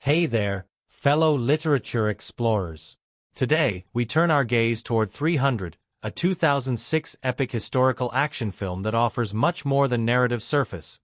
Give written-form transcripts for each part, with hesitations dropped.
Hey there, fellow literature explorers. Today, we turn our gaze toward 300, a 2006 epic historical action film that offers much more than narrative surface.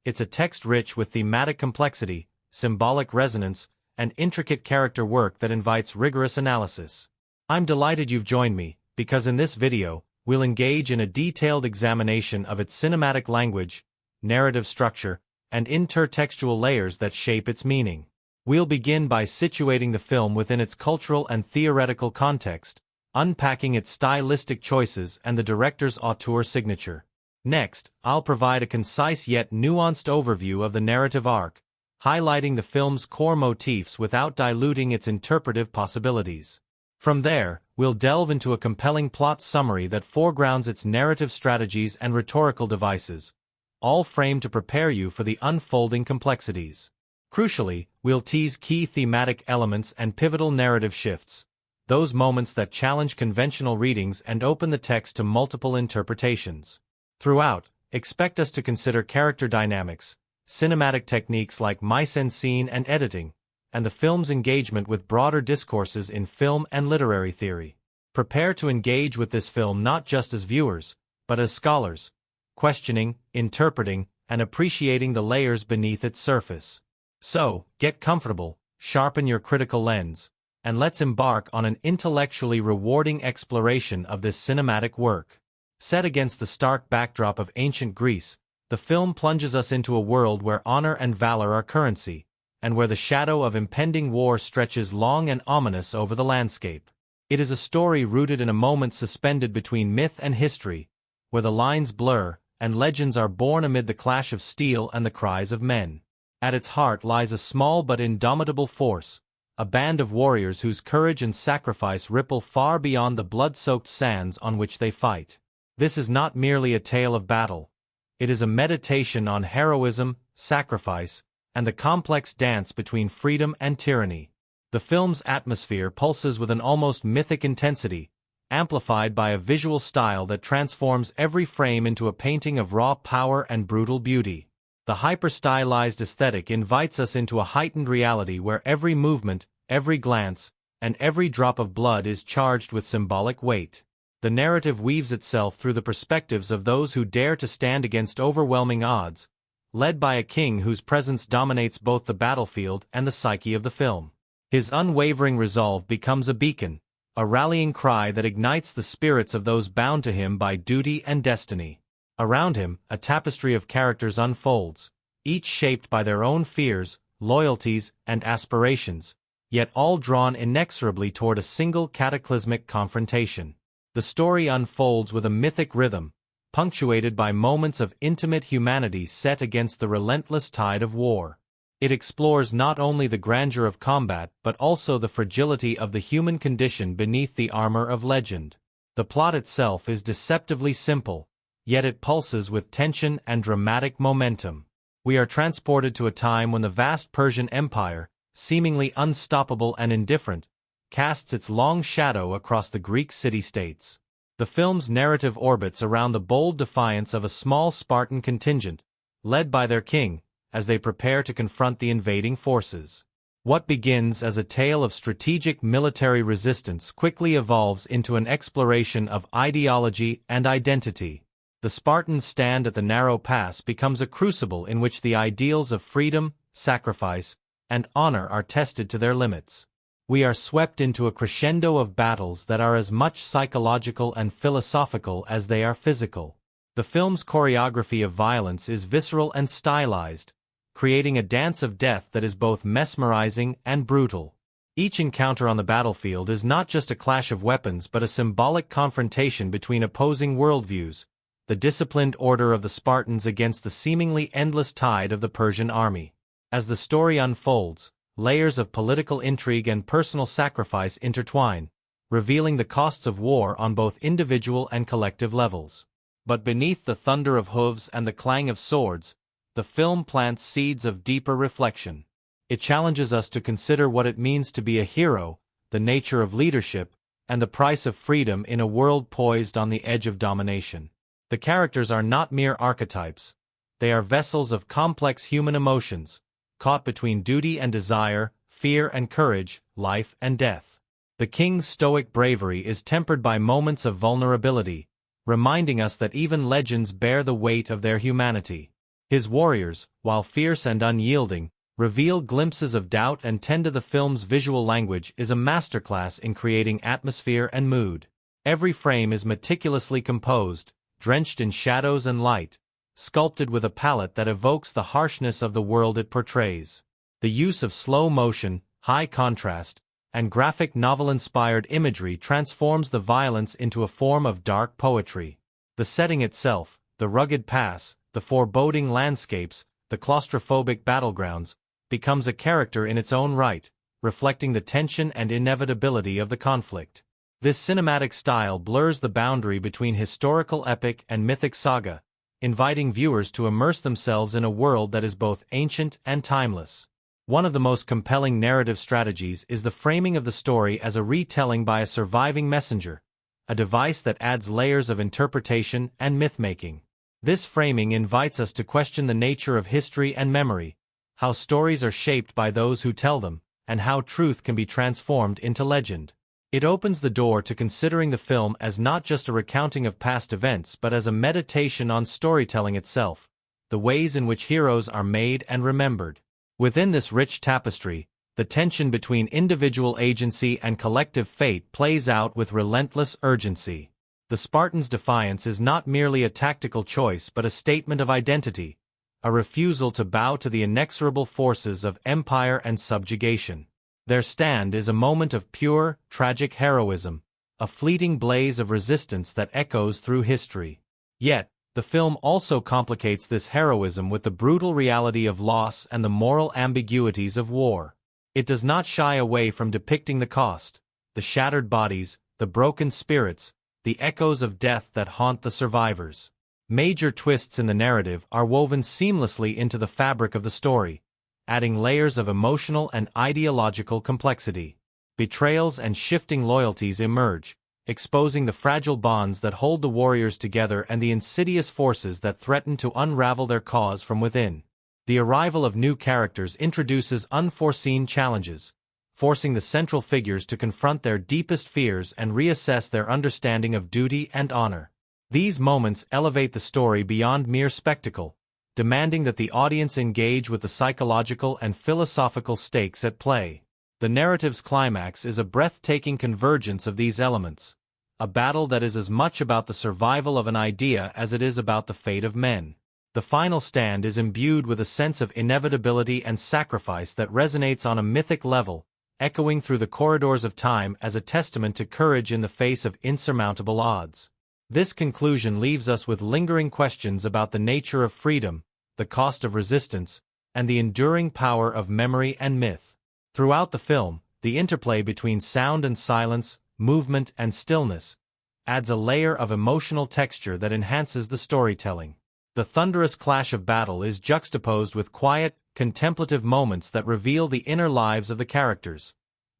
It's a text rich with thematic complexity, symbolic resonance, and intricate character work that invites rigorous analysis. I'm delighted you've joined me, because in this video, we'll engage in a detailed examination of its cinematic language, narrative structure, and intertextual layers that shape its meaning. We'll begin by situating the film within its cultural and theoretical context, unpacking its stylistic choices and the director's auteur signature. Next, I'll provide a concise yet nuanced overview of the narrative arc, highlighting the film's core motifs without diluting its interpretive possibilities. From there, we'll delve into a compelling plot summary that foregrounds its narrative strategies and rhetorical devices, all framed to prepare you for the unfolding complexities. Crucially, we'll tease key thematic elements and pivotal narrative shifts, those moments that challenge conventional readings and open the text to multiple interpretations. Throughout, expect us to consider character dynamics, cinematic techniques like mise-en-scene and editing, and the film's engagement with broader discourses in film and literary theory. Prepare to engage with this film not just as viewers, but as scholars, questioning, interpreting, and appreciating the layers beneath its surface. So, get comfortable, sharpen your critical lens, and let's embark on an intellectually rewarding exploration of this cinematic work. Set against the stark backdrop of ancient Greece, the film plunges us into a world where honor and valor are currency, and where the shadow of impending war stretches long and ominous over the landscape. It is a story rooted in a moment suspended between myth and history, where the lines blur, and legends are born amid the clash of steel and the cries of men. At its heart lies a small but indomitable force, a band of warriors whose courage and sacrifice ripple far beyond the blood-soaked sands on which they fight. This is not merely a tale of battle. It is a meditation on heroism, sacrifice, and the complex dance between freedom and tyranny. The film's atmosphere pulses with an almost mythic intensity, amplified by a visual style that transforms every frame into a painting of raw power and brutal beauty. The hyper-stylized aesthetic invites us into a heightened reality where every movement, every glance, and every drop of blood is charged with symbolic weight. The narrative weaves itself through the perspectives of those who dare to stand against overwhelming odds, led by a king whose presence dominates both the battlefield and the psyche of the film. His unwavering resolve becomes a beacon, a rallying cry that ignites the spirits of those bound to him by duty and destiny. Around him, a tapestry of characters unfolds, each shaped by their own fears, loyalties, and aspirations, yet all drawn inexorably toward a single cataclysmic confrontation. The story unfolds with a mythic rhythm, punctuated by moments of intimate humanity set against the relentless tide of war. It explores not only the grandeur of combat but also the fragility of the human condition beneath the armor of legend. The plot itself is deceptively simple, yet it pulses with tension and dramatic momentum. We are transported to a time when the vast Persian Empire, seemingly unstoppable and indifferent, casts its long shadow across the Greek city-states. The film's narrative orbits around the bold defiance of a small Spartan contingent, led by their king, as they prepare to confront the invading forces. What begins as a tale of strategic military resistance quickly evolves into an exploration of ideology and identity. The Spartans' stand at the narrow pass becomes a crucible in which the ideals of freedom, sacrifice, and honor are tested to their limits. We are swept into a crescendo of battles that are as much psychological and philosophical as they are physical. The film's choreography of violence is visceral and stylized, creating a dance of death that is both mesmerizing and brutal. Each encounter on the battlefield is not just a clash of weapons but a symbolic confrontation between opposing worldviews, the disciplined order of the Spartans against the seemingly endless tide of the Persian army. As the story unfolds, layers of political intrigue and personal sacrifice intertwine, revealing the costs of war on both individual and collective levels. But beneath the thunder of hooves and the clang of swords, the film plants seeds of deeper reflection. It challenges us to consider what it means to be a hero, the nature of leadership, and the price of freedom in a world poised on the edge of domination. The characters are not mere archetypes. They are vessels of complex human emotions, caught between duty and desire, fear and courage, life and death. The king's stoic bravery is tempered by moments of vulnerability, reminding us that even legends bear the weight of their humanity. His warriors, while fierce and unyielding, reveal glimpses of doubt and tend to the film's visual language is a masterclass in creating atmosphere and mood. Every frame is meticulously composed, drenched in shadows and light, sculpted with a palette that evokes the harshness of the world it portrays. The use of slow motion, high contrast, and graphic novel-inspired imagery transforms the violence into a form of dark poetry. The setting itself, the rugged pass, the foreboding landscapes, the claustrophobic battlegrounds, becomes a character in its own right, reflecting the tension and inevitability of the conflict. This cinematic style blurs the boundary between historical epic and mythic saga, inviting viewers to immerse themselves in a world that is both ancient and timeless. One of the most compelling narrative strategies is the framing of the story as a retelling by a surviving messenger, a device that adds layers of interpretation and myth-making. This framing invites us to question the nature of history and memory, how stories are shaped by those who tell them, and how truth can be transformed into legend. It opens the door to considering the film as not just a recounting of past events but as a meditation on storytelling itself, the ways in which heroes are made and remembered. Within this rich tapestry, the tension between individual agency and collective fate plays out with relentless urgency. The Spartans' defiance is not merely a tactical choice but a statement of identity, a refusal to bow to the inexorable forces of empire and subjugation. Their stand is a moment of pure, tragic heroism, a fleeting blaze of resistance that echoes through history. Yet, the film also complicates this heroism with the brutal reality of loss and the moral ambiguities of war. It does not shy away from depicting the cost, the shattered bodies, the broken spirits, the echoes of death that haunt the survivors. Major twists in the narrative are woven seamlessly into the fabric of the story, adding layers of emotional and ideological complexity. Betrayals and shifting loyalties emerge, exposing the fragile bonds that hold the warriors together and the insidious forces that threaten to unravel their cause from within. The arrival of new characters introduces unforeseen challenges, forcing the central figures to confront their deepest fears and reassess their understanding of duty and honor. These moments elevate the story beyond mere spectacle, demanding that the audience engage with the psychological and philosophical stakes at play. The narrative's climax is a breathtaking convergence of these elements, a battle that is as much about the survival of an idea as it is about the fate of men. The final stand is imbued with a sense of inevitability and sacrifice that resonates on a mythic level, echoing through the corridors of time as a testament to courage in the face of insurmountable odds. This conclusion leaves us with lingering questions about the nature of freedom, the cost of resistance, and the enduring power of memory and myth. Throughout the film, the interplay between sound and silence, movement and stillness, adds a layer of emotional texture that enhances the storytelling. The thunderous clash of battle is juxtaposed with quiet, contemplative moments that reveal the inner lives of the characters,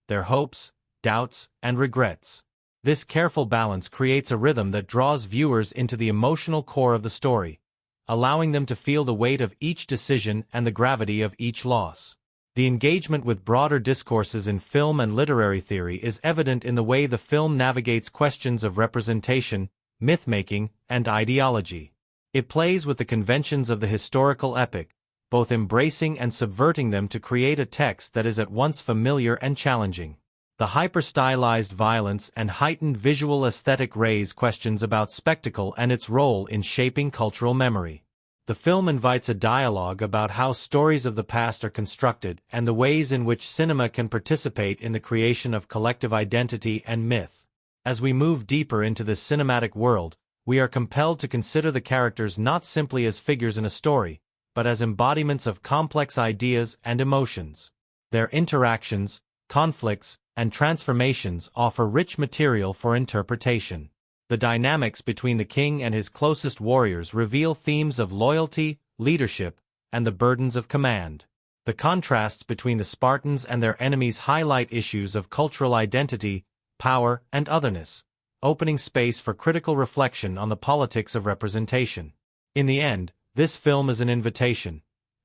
their hopes, doubts, and regrets. This careful balance creates a rhythm that draws viewers into the emotional core of the story, allowing them to feel the weight of each decision and the gravity of each loss. The engagement with broader discourses in film and literary theory is evident in the way the film navigates questions of representation, myth-making, and ideology. It plays with the conventions of the historical epic, both embracing and subverting them to create a text that is at once familiar and challenging. The hyper-stylized violence and heightened visual aesthetic raise questions about spectacle and its role in shaping cultural memory. The film invites a dialogue about how stories of the past are constructed and the ways in which cinema can participate in the creation of collective identity and myth. As we move deeper into this cinematic world, we are compelled to consider the characters not simply as figures in a story, but as embodiments of complex ideas and emotions. Their interactions, conflicts, and transformations offer rich material for interpretation. The dynamics between the king and his closest warriors reveal themes of loyalty, leadership, and the burdens of command. The contrasts between the Spartans and their enemies highlight issues of cultural identity, power, and otherness, opening space for critical reflection on the politics of representation. In the end, this film is an invitation,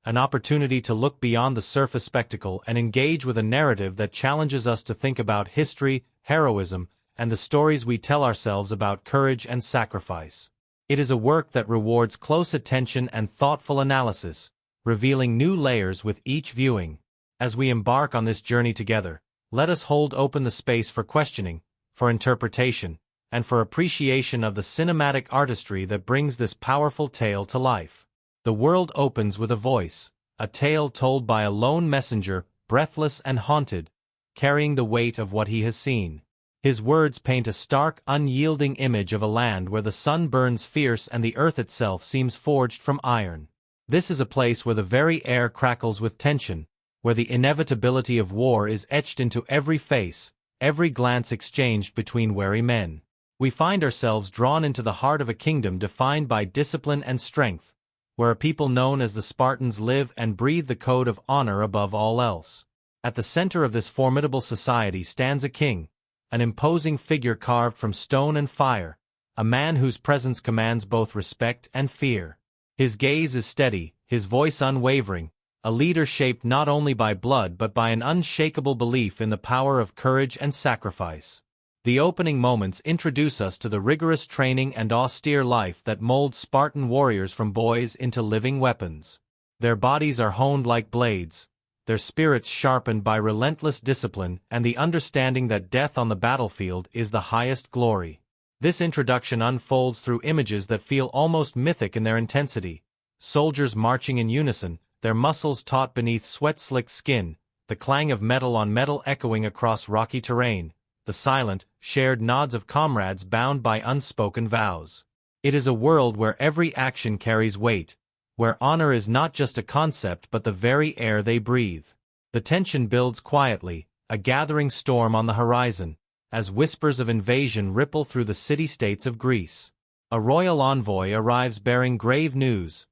an opportunity to look beyond the surface spectacle and engage with a narrative that challenges us to think about history, heroism, and the stories we tell ourselves about courage and sacrifice. It is a work that rewards close attention and thoughtful analysis, revealing new layers with each viewing. As we embark on this journey together, let us hold open the space for questioning, for interpretation, and for appreciation of the cinematic artistry that brings this powerful tale to life. The world opens with a voice, a tale told by a lone messenger, breathless and haunted, carrying the weight of what he has seen. His words paint a stark, unyielding image of a land where the sun burns fierce and the earth itself seems forged from iron. This is a place where the very air crackles with tension, where the inevitability of war is etched into every face, every glance exchanged between wary men. We find ourselves drawn into the heart of a kingdom defined by discipline and strength, where a people known as the Spartans live and breathe the code of honor above all else. At the center of this formidable society stands a king, an imposing figure carved from stone and fire, a man whose presence commands both respect and fear. His gaze is steady, his voice unwavering, a leader shaped not only by blood but by an unshakable belief in the power of courage and sacrifice. The opening moments introduce us to the rigorous training and austere life that molds Spartan warriors from boys into living weapons. Their bodies are honed like blades, their spirits sharpened by relentless discipline and the understanding that death on the battlefield is the highest glory. This introduction unfolds through images that feel almost mythic in their intensity. Soldiers marching in unison, their muscles taut beneath sweat-slicked skin, the clang of metal on metal echoing across rocky terrain, the silent, shared nods of comrades bound by unspoken vows. It is a world where every action carries weight, where honor is not just a concept but the very air they breathe. The tension builds quietly, a gathering storm on the horizon, as whispers of invasion ripple through the city-states of Greece. A royal envoy arrives bearing grave news.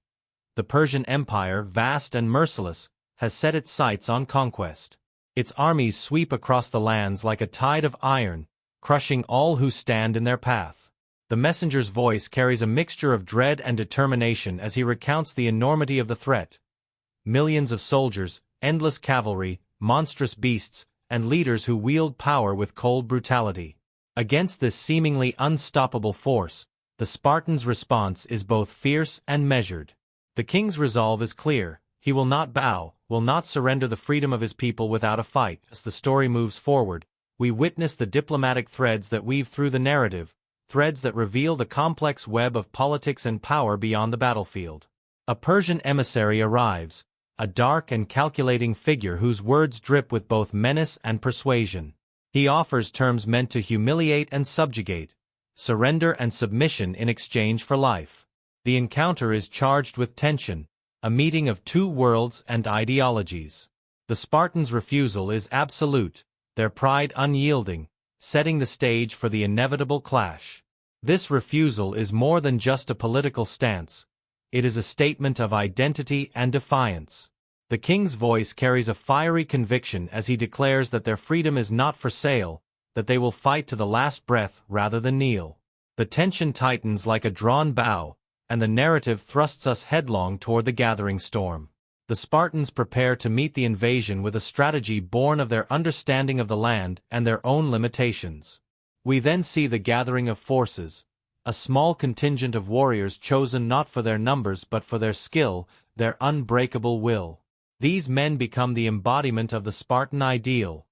The Persian Empire, vast and merciless, has set its sights on conquest. Its armies sweep across the lands like a tide of iron, crushing all who stand in their path. The messenger's voice carries a mixture of dread and determination as he recounts the enormity of the threat. Millions of soldiers, endless cavalry, monstrous beasts, and leaders who wield power with cold brutality. Against this seemingly unstoppable force, the Spartans' response is both fierce and measured. The king's resolve is clear. He will not bow, will not surrender the freedom of his people without a fight. As the story moves forward, we witness the diplomatic threads that weave through the narrative, threads that reveal the complex web of politics and power beyond the battlefield. A Persian emissary arrives, a dark and calculating figure whose words drip with both menace and persuasion. He offers terms meant to humiliate and subjugate, surrender and submission in exchange for life. The encounter is charged with tension, a meeting of two worlds and ideologies. The Spartans' refusal is absolute, their pride unyielding, setting the stage for the inevitable clash. This refusal is more than just a political stance. It is a statement of identity and defiance. The king's voice carries a fiery conviction as he declares that their freedom is not for sale, that they will fight to the last breath rather than kneel. The tension tightens like a drawn bow, and the narrative thrusts us headlong toward the gathering storm. The Spartans prepare to meet the invasion with a strategy born of their understanding of the land and their own limitations. We then see the gathering of forces, a small contingent of warriors chosen not for their numbers but for their skill, their unbreakable will. These men become the embodiment of the Spartan ideal: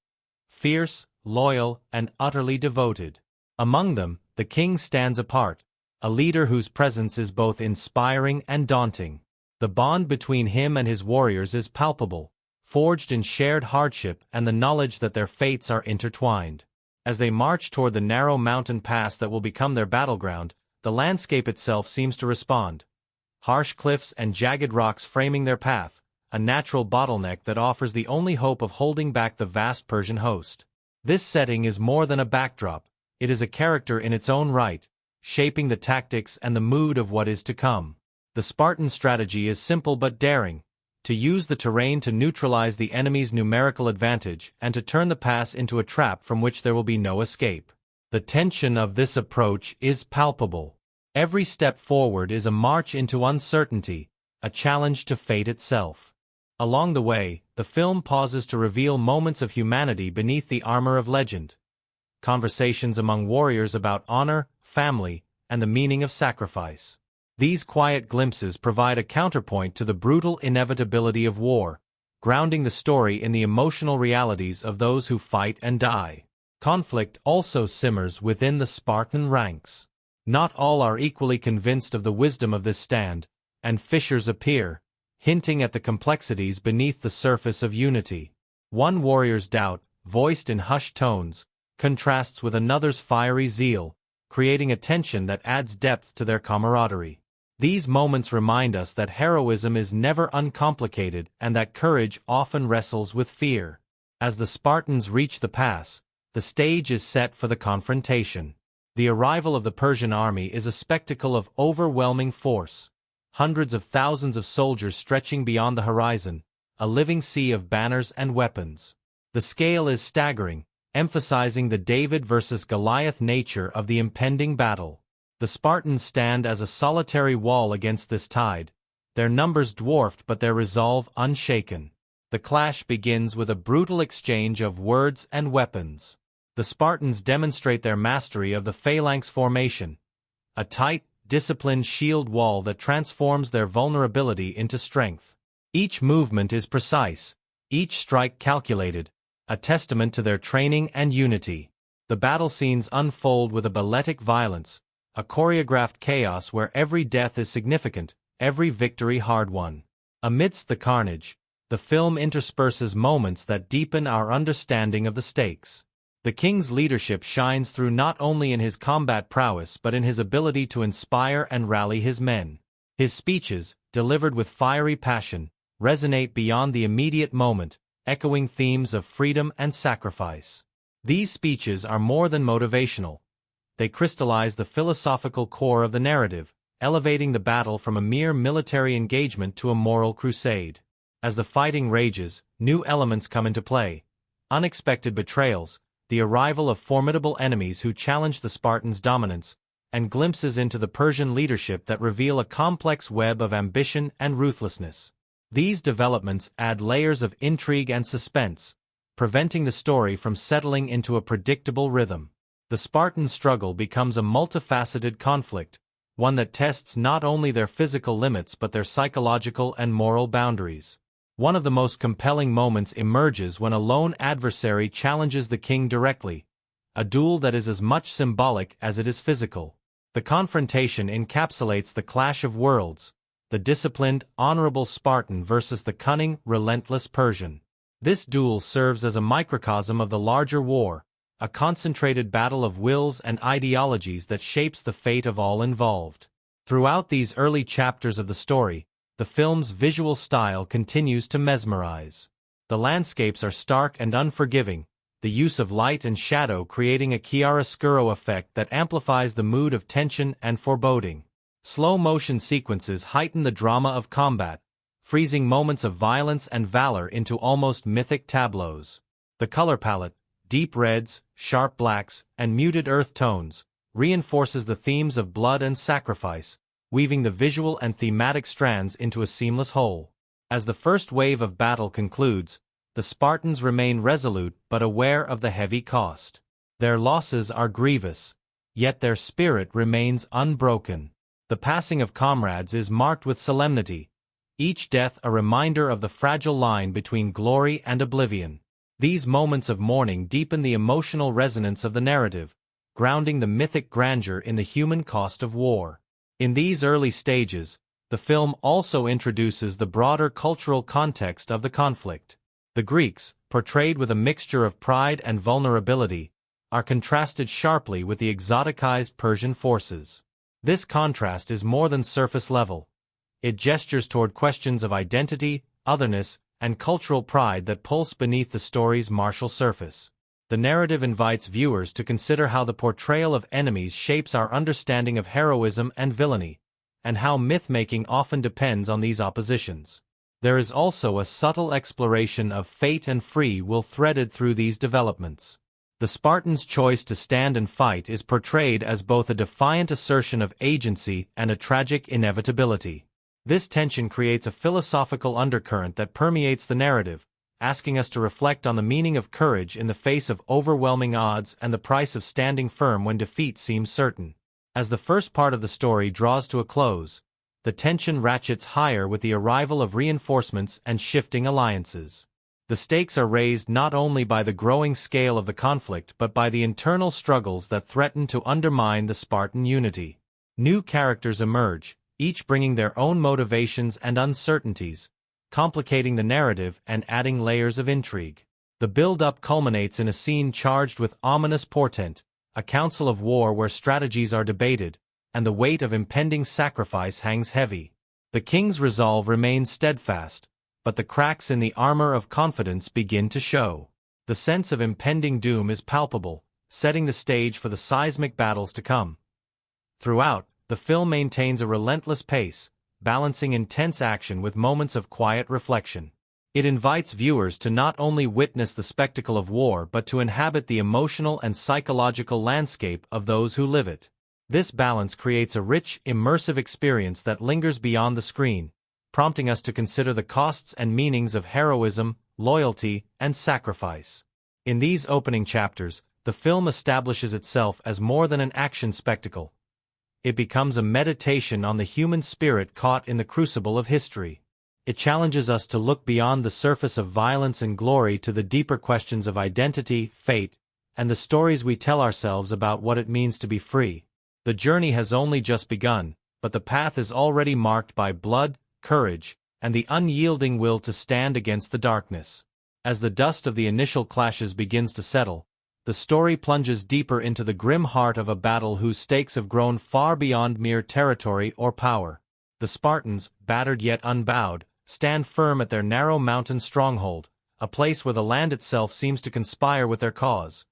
fierce, loyal, and utterly devoted. Among them, the king stands apart, a leader whose presence is both inspiring and daunting. The bond between him and his warriors is palpable, forged in shared hardship and the knowledge that their fates are intertwined. As they march toward the narrow mountain pass that will become their battleground, the landscape itself seems to respond. Harsh cliffs and jagged rocks framing their path, a natural bottleneck that offers the only hope of holding back the vast Persian host. This setting is more than a backdrop, it is a character in its own right, shaping the tactics and the mood of what is to come. The Spartan strategy is simple but daring: to use the terrain to neutralize the enemy's numerical advantage and to turn the pass into a trap from which there will be no escape. The tension of this approach is palpable. Every step forward is a march into uncertainty, a challenge to fate itself. Along the way, the film pauses to reveal moments of humanity beneath the armor of legend. Conversations among warriors about honor, family, and the meaning of sacrifice. These quiet glimpses provide a counterpoint to the brutal inevitability of war, grounding the story in the emotional realities of those who fight and die. Conflict also simmers within the Spartan ranks. Not all are equally convinced of the wisdom of this stand, and fissures appear, hinting at the complexities beneath the surface of unity. One warrior's doubt, voiced in hushed tones, contrasts with another's fiery zeal, creating a tension that adds depth to their camaraderie. These moments remind us that heroism is never uncomplicated and that courage often wrestles with fear. As the Spartans reach the pass, the stage is set for the confrontation. The arrival of the Persian army is a spectacle of overwhelming force. Hundreds of thousands of soldiers stretching beyond the horizon, a living sea of banners and weapons. The scale is staggering, emphasizing the David versus Goliath nature of the impending battle. The Spartans stand as a solitary wall against this tide, their numbers dwarfed but their resolve unshaken. The clash begins with a brutal exchange of words and weapons. The Spartans demonstrate their mastery of the phalanx formation, a tight, disciplined shield wall that transforms their vulnerability into strength. Each movement is precise, each strike calculated, a testament to their training and unity. The battle scenes unfold with a balletic violence, a choreographed chaos where every death is significant, every victory hard-won. Amidst the carnage, the film intersperses moments that deepen our understanding of the stakes. The king's leadership shines through not only in his combat prowess but in his ability to inspire and rally his men. His speeches, delivered with fiery passion, resonate beyond the immediate moment, echoing themes of freedom and sacrifice. These speeches are more than motivational. They crystallize the philosophical core of the narrative, elevating the battle from a mere military engagement to a moral crusade. As the fighting rages, new elements come into play. Unexpected betrayals, the arrival of formidable enemies who challenge the Spartans' dominance, and glimpses into the Persian leadership that reveal a complex web of ambition and ruthlessness. These developments add layers of intrigue and suspense, preventing the story from settling into a predictable rhythm. The Spartan struggle becomes a multifaceted conflict, one that tests not only their physical limits but their psychological and moral boundaries. One of the most compelling moments emerges when a lone adversary challenges the king directly, a duel that is as much symbolic as it is physical. The confrontation encapsulates the clash of worlds, the disciplined, honorable Spartan versus the cunning, relentless Persian. This duel serves as a microcosm of the larger war, a concentrated battle of wills and ideologies that shapes the fate of all involved. Throughout these early chapters of the story, the film's visual style continues to mesmerize. The landscapes are stark and unforgiving, the use of light and shadow creating a chiaroscuro effect that amplifies the mood of tension and foreboding. Slow-motion sequences heighten the drama of combat, freezing moments of violence and valor into almost mythic tableaus. The color palette, deep reds, sharp blacks, and muted earth tones, reinforces the themes of blood and sacrifice, weaving the visual and thematic strands into a seamless whole. As the first wave of battle concludes, the Spartans remain resolute but aware of the heavy cost. Their losses are grievous, yet their spirit remains unbroken. The passing of comrades is marked with solemnity, each death a reminder of the fragile line between glory and oblivion. These moments of mourning deepen the emotional resonance of the narrative, grounding the mythic grandeur in the human cost of war. In these early stages, the film also introduces the broader cultural context of the conflict. The Greeks, portrayed with a mixture of pride and vulnerability, are contrasted sharply with the exoticized Persian forces. This contrast is more than surface level. It gestures toward questions of identity, otherness, and cultural pride that pulse beneath the story's martial surface. The narrative invites viewers to consider how the portrayal of enemies shapes our understanding of heroism and villainy, and how myth-making often depends on these oppositions. There is also a subtle exploration of fate and free will threaded through these developments. The Spartan's choice to stand and fight is portrayed as both a defiant assertion of agency and a tragic inevitability. This tension creates a philosophical undercurrent that permeates the narrative, asking us to reflect on the meaning of courage in the face of overwhelming odds and the price of standing firm when defeat seems certain. As the first part of the story draws to a close, the tension ratchets higher with the arrival of reinforcements and shifting alliances. The stakes are raised not only by the growing scale of the conflict but by the internal struggles that threaten to undermine the Spartan unity. New characters emerge, each bringing their own motivations and uncertainties, complicating the narrative and adding layers of intrigue. The build-up culminates in a scene charged with ominous portent, a council of war where strategies are debated, and the weight of impending sacrifice hangs heavy. The king's resolve remains steadfast, but the cracks in the armor of confidence begin to show. The sense of impending doom is palpable, setting the stage for the seismic battles to come. Throughout, the film maintains a relentless pace, balancing intense action with moments of quiet reflection. It invites viewers to not only witness the spectacle of war but to inhabit the emotional and psychological landscape of those who live it. This balance creates a rich, immersive experience that lingers beyond the screen, prompting us to consider the costs and meanings of heroism, loyalty, and sacrifice. In these opening chapters, the film establishes itself as more than an action spectacle. It becomes a meditation on the human spirit caught in the crucible of history. It challenges us to look beyond the surface of violence and glory to the deeper questions of identity, fate, and the stories we tell ourselves about what it means to be free. The journey has only just begun, but the path is already marked by blood, courage, and the unyielding will to stand against the darkness. As the dust of the initial clashes begins to settle, the story plunges deeper into the grim heart of a battle whose stakes have grown far beyond mere territory or power. The Spartans, battered yet unbowed, stand firm at their narrow mountain stronghold, a place where the land itself seems to conspire with their cause.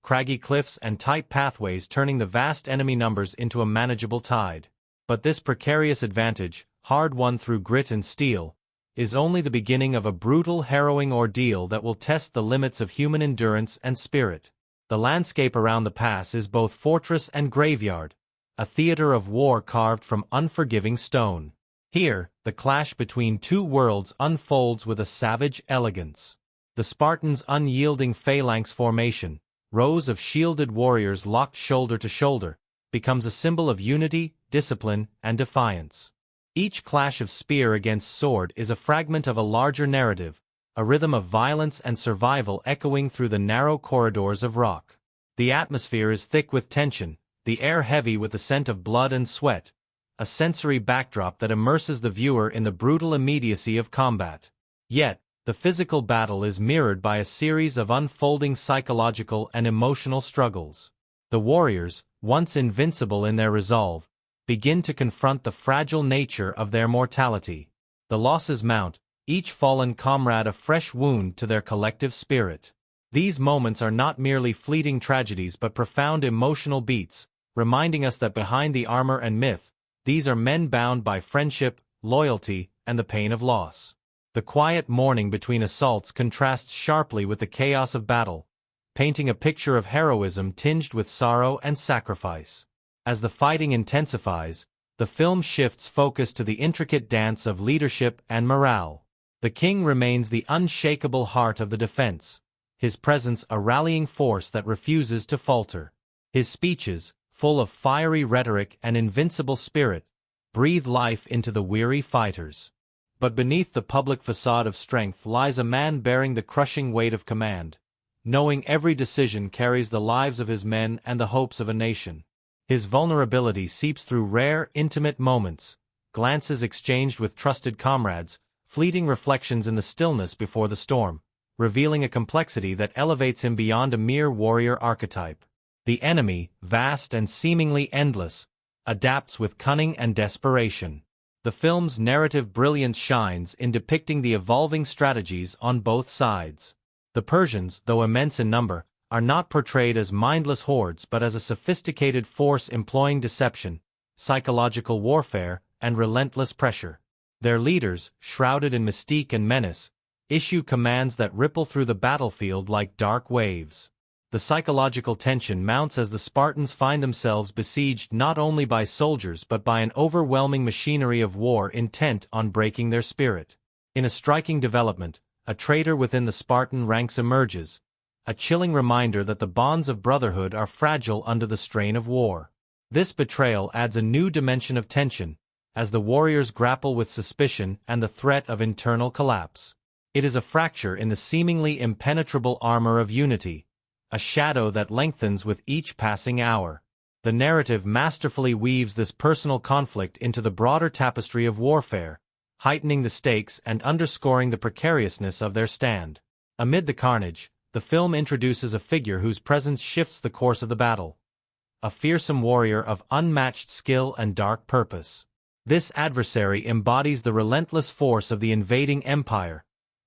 Craggy cliffs and tight pathways turning the vast enemy numbers into a manageable tide. But this precarious advantage, hard won through grit and steel, is only the beginning of a brutal, harrowing ordeal that will test the limits of human endurance and spirit. The landscape around the pass is both fortress and graveyard, a theater of war carved from unforgiving stone. Here, the clash between two worlds unfolds with a savage elegance. The Spartans' unyielding phalanx formation, rows of shielded warriors locked shoulder to shoulder, becomes a symbol of unity, discipline, and defiance. Each clash of spear against sword is a fragment of a larger narrative, a rhythm of violence and survival echoing through the narrow corridors of rock. The atmosphere is thick with tension, the air heavy with the scent of blood and sweat, a sensory backdrop that immerses the viewer in the brutal immediacy of combat. Yet, the physical battle is mirrored by a series of unfolding psychological and emotional struggles. The warriors, once invincible in their resolve, begin to confront the fragile nature of their mortality. The losses mount, each fallen comrade a fresh wound to their collective spirit. These moments are not merely fleeting tragedies but profound emotional beats, reminding us that behind the armor and myth, these are men bound by friendship, loyalty, and the pain of loss. The quiet mourning between assaults contrasts sharply with the chaos of battle, painting a picture of heroism tinged with sorrow and sacrifice. As the fighting intensifies, the film shifts focus to the intricate dance of leadership and morale. The king remains the unshakable heart of the defense, his presence a rallying force that refuses to falter. His speeches, full of fiery rhetoric and invincible spirit, breathe life into the weary fighters. But beneath the public facade of strength lies a man bearing the crushing weight of command, knowing every decision carries the lives of his men and the hopes of a nation. His vulnerability seeps through rare, intimate moments, glances exchanged with trusted comrades, fleeting reflections in the stillness before the storm, revealing a complexity that elevates him beyond a mere warrior archetype. The enemy, vast and seemingly endless, adapts with cunning and desperation. The film's narrative brilliance shines in depicting the evolving strategies on both sides. The Persians, though immense in number, are not portrayed as mindless hordes but as a sophisticated force employing deception, psychological warfare, and relentless pressure. Their leaders, shrouded in mystique and menace, issue commands that ripple through the battlefield like dark waves. the psychological tension mounts as the Spartans find themselves besieged not only by soldiers but by an overwhelming machinery of war intent on breaking their spirit. In a striking development, a traitor within the Spartan ranks emerges, a chilling reminder that the bonds of brotherhood are fragile under the strain of war. This betrayal adds a new dimension of tension, as the warriors grapple with suspicion and the threat of internal collapse. It is a fracture in the seemingly impenetrable armor of unity, a shadow that lengthens with each passing hour. The narrative masterfully weaves this personal conflict into the broader tapestry of warfare, heightening the stakes and underscoring the precariousness of their stand. Amid the carnage, the film introduces a figure whose presence shifts the course of the battle. A fearsome warrior of unmatched skill and dark purpose. This adversary embodies the relentless force of the invading empire,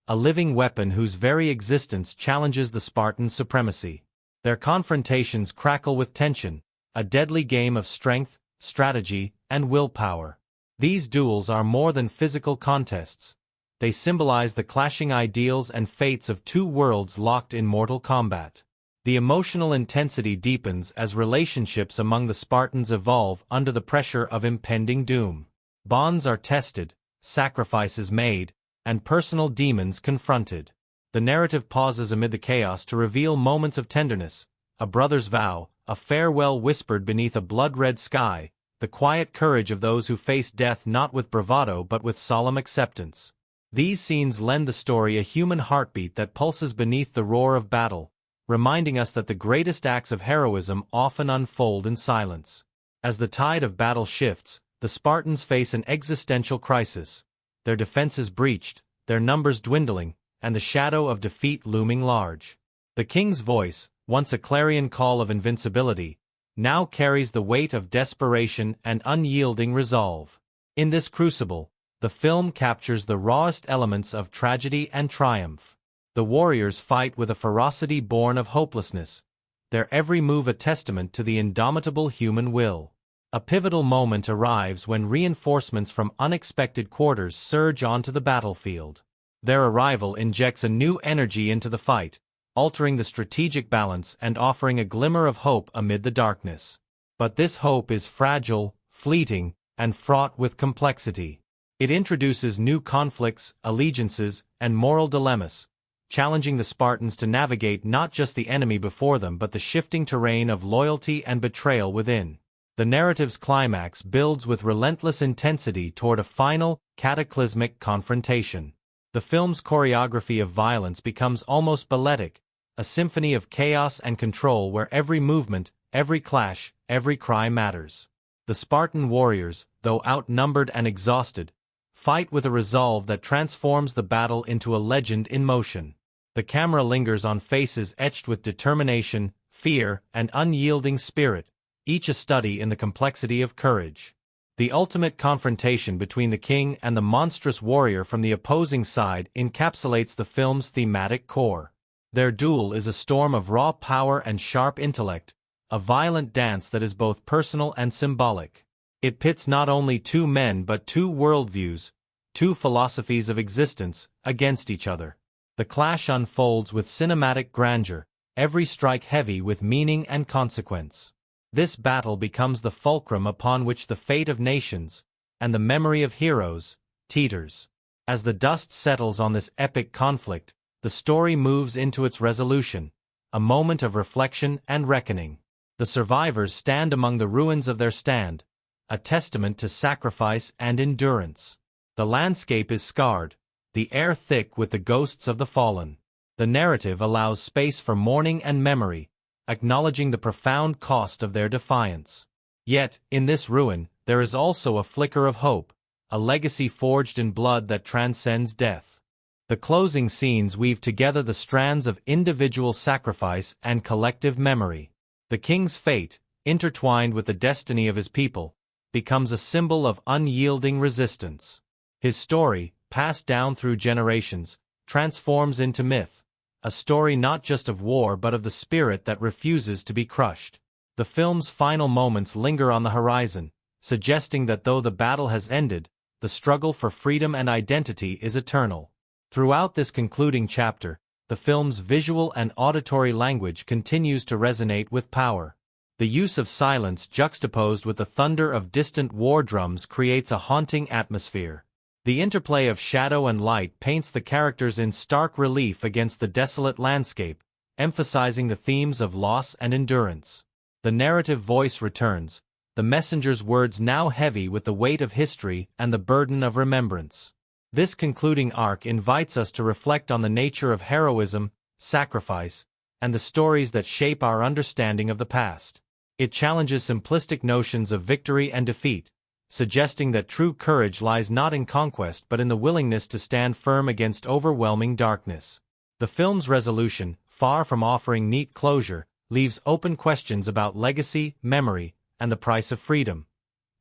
a living weapon whose very existence challenges the Spartans' supremacy. Their confrontations crackle with tension, a deadly game of strength, strategy, and willpower. These duels are more than physical contests. They symbolize the clashing ideals and fates of two worlds locked in mortal combat. The emotional intensity deepens as relationships among the Spartans evolve under the pressure of impending doom. Bonds are tested, sacrifices made, and personal demons confronted. The narrative pauses amid the chaos to reveal moments of tenderness, a brother's vow, a farewell whispered beneath a blood-red sky, the quiet courage of those who face death not with bravado but with solemn acceptance. These scenes lend the story a human heartbeat that pulses beneath the roar of battle, reminding us that the greatest acts of heroism often unfold in silence. As the tide of battle shifts, the Spartans face an existential crisis. Their defenses breached, their numbers dwindling, and the shadow of defeat looming large. The king's voice, once a clarion call of invincibility, now carries the weight of desperation and unyielding resolve. In this crucible, the film captures the rawest elements of tragedy and triumph. The warriors fight with a ferocity born of hopelessness, their every move a testament to the indomitable human will. A pivotal moment arrives when reinforcements from unexpected quarters surge onto the battlefield. Their arrival injects a new energy into the fight, altering the strategic balance and offering a glimmer of hope amid the darkness. But this hope is fragile, fleeting, and fraught with complexity. It introduces new conflicts, allegiances, and moral dilemmas, challenging the Spartans to navigate not just the enemy before them but the shifting terrain of loyalty and betrayal within. The narrative's climax builds with relentless intensity toward a final, cataclysmic confrontation. The film's choreography of violence becomes almost balletic, a symphony of chaos and control where every movement, every clash, every cry matters. The Spartan warriors, though outnumbered and exhausted, fight with a resolve that transforms the battle into a legend in motion. The camera lingers on faces etched with determination, fear, and unyielding spirit, each a study in the complexity of courage. The ultimate confrontation between the king and the monstrous warrior from the opposing side encapsulates the film's thematic core. Their duel is a storm of raw power and sharp intellect, a violent dance that is both personal and symbolic. It pits not only two men but two worldviews, two philosophies of existence, against each other. The clash unfolds with cinematic grandeur, every strike heavy with meaning and consequence. This battle becomes the fulcrum upon which the fate of nations, and the memory of heroes, teeters. As the dust settles on this epic conflict, the story moves into its resolution, a moment of reflection and reckoning. The survivors stand among the ruins of their stand, a testament to sacrifice and endurance. The landscape is scarred, the air thick with the ghosts of the fallen. The narrative allows space for mourning and memory, acknowledging the profound cost of their defiance. Yet, in this ruin, there is also a flicker of hope, a legacy forged in blood that transcends death. The closing scenes weave together the strands of individual sacrifice and collective memory. The king's fate, intertwined with the destiny of his people, becomes a symbol of unyielding resistance. His story, passed down through generations, transforms into myth, a story not just of war but of the spirit that refuses to be crushed. The film's final moments linger on the horizon, suggesting that though the battle has ended, the struggle for freedom and identity is eternal. Throughout this concluding chapter, the film's visual and auditory language continues to resonate with power. The use of silence juxtaposed with the thunder of distant war drums creates a haunting atmosphere. The interplay of shadow and light paints the characters in stark relief against the desolate landscape, emphasizing the themes of loss and endurance. The narrative voice returns, the messenger's words now heavy with the weight of history and the burden of remembrance. This concluding arc invites us to reflect on the nature of heroism, sacrifice, and the stories that shape our understanding of the past. It challenges simplistic notions of victory and defeat, suggesting that true courage lies not in conquest but in the willingness to stand firm against overwhelming darkness. The film's resolution, far from offering neat closure, leaves open questions about legacy, memory, and the price of freedom.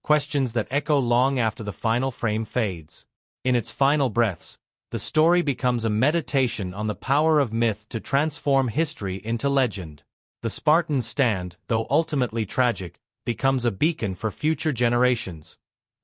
Questions that echo long after the final frame fades. In its final breaths, the story becomes a meditation on the power of myth to transform history into legend. The Spartans' stand, though ultimately tragic, becomes a beacon for future generations,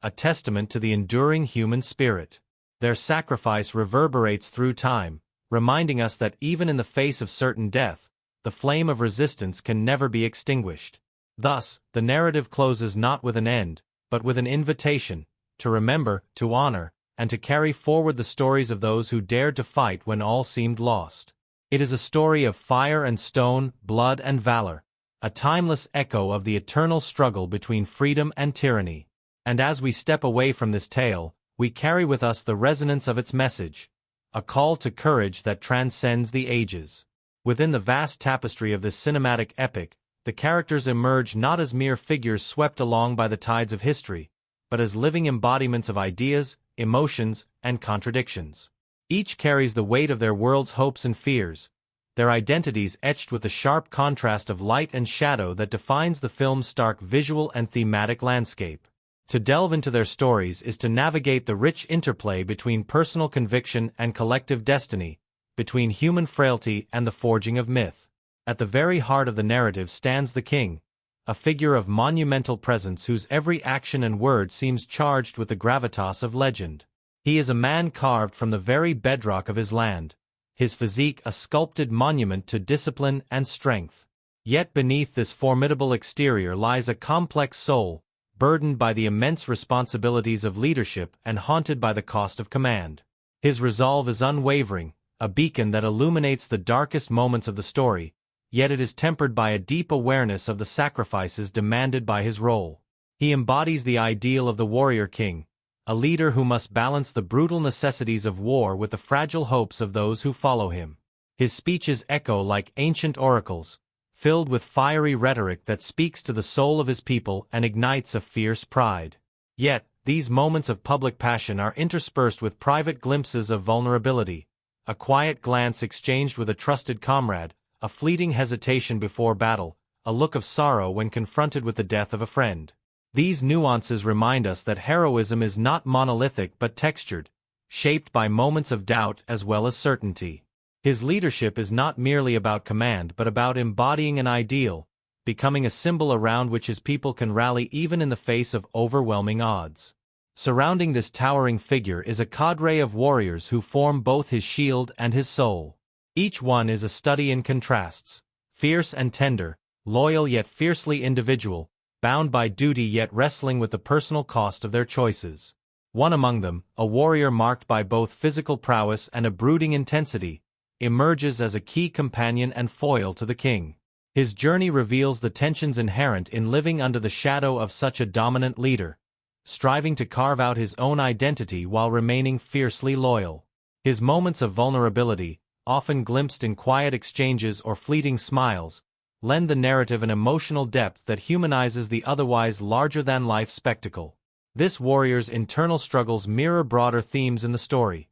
a testament to the enduring human spirit. Their sacrifice reverberates through time, reminding us that even in the face of certain death, the flame of resistance can never be extinguished. Thus, the narrative closes not with an end, but with an invitation to remember, to honor, and to carry forward the stories of those who dared to fight when all seemed lost. It is a story of fire and stone, blood and valor, a timeless echo of the eternal struggle between freedom and tyranny. And as we step away from this tale, we carry with us the resonance of its message, a call to courage that transcends the ages. Within the vast tapestry of this cinematic epic, the characters emerge not as mere figures swept along by the tides of history, but as living embodiments of ideas, emotions, and contradictions. Each carries the weight of their world's hopes and fears, their identities etched with the sharp contrast of light and shadow that defines the film's stark visual and thematic landscape. To delve into their stories is to navigate the rich interplay between personal conviction and collective destiny, between human frailty and the forging of myth. At the very heart of the narrative stands the king, a figure of monumental presence whose every action and word seems charged with the gravitas of legend. He is a man carved from the very bedrock of his land, his physique a sculpted monument to discipline and strength. Yet beneath this formidable exterior lies a complex soul, burdened by the immense responsibilities of leadership and haunted by the cost of command. His resolve is unwavering, a beacon that illuminates the darkest moments of the story, yet it is tempered by a deep awareness of the sacrifices demanded by his role. He embodies the ideal of the warrior king, a leader who must balance the brutal necessities of war with the fragile hopes of those who follow him. His speeches echo like ancient oracles, filled with fiery rhetoric that speaks to the soul of his people and ignites a fierce pride. Yet, these moments of public passion are interspersed with private glimpses of vulnerability, a quiet glance exchanged with a trusted comrade, a fleeting hesitation before battle, a look of sorrow when confronted with the death of a friend. These nuances remind us that heroism is not monolithic but textured, shaped by moments of doubt as well as certainty. His leadership is not merely about command but about embodying an ideal, becoming a symbol around which his people can rally even in the face of overwhelming odds. Surrounding this towering figure is a cadre of warriors who form both his shield and his soul. Each one is a study in contrasts, fierce and tender, loyal yet fiercely individual, bound by duty yet wrestling with the personal cost of their choices. One among them, a warrior marked by both physical prowess and a brooding intensity, emerges as a key companion and foil to the king. His journey reveals the tensions inherent in living under the shadow of such a dominant leader, striving to carve out his own identity while remaining fiercely loyal. His moments of vulnerability, often glimpsed in quiet exchanges or fleeting smiles, lend the narrative an emotional depth that humanizes the otherwise larger-than-life spectacle. This warrior's internal struggles mirror broader themes in the story: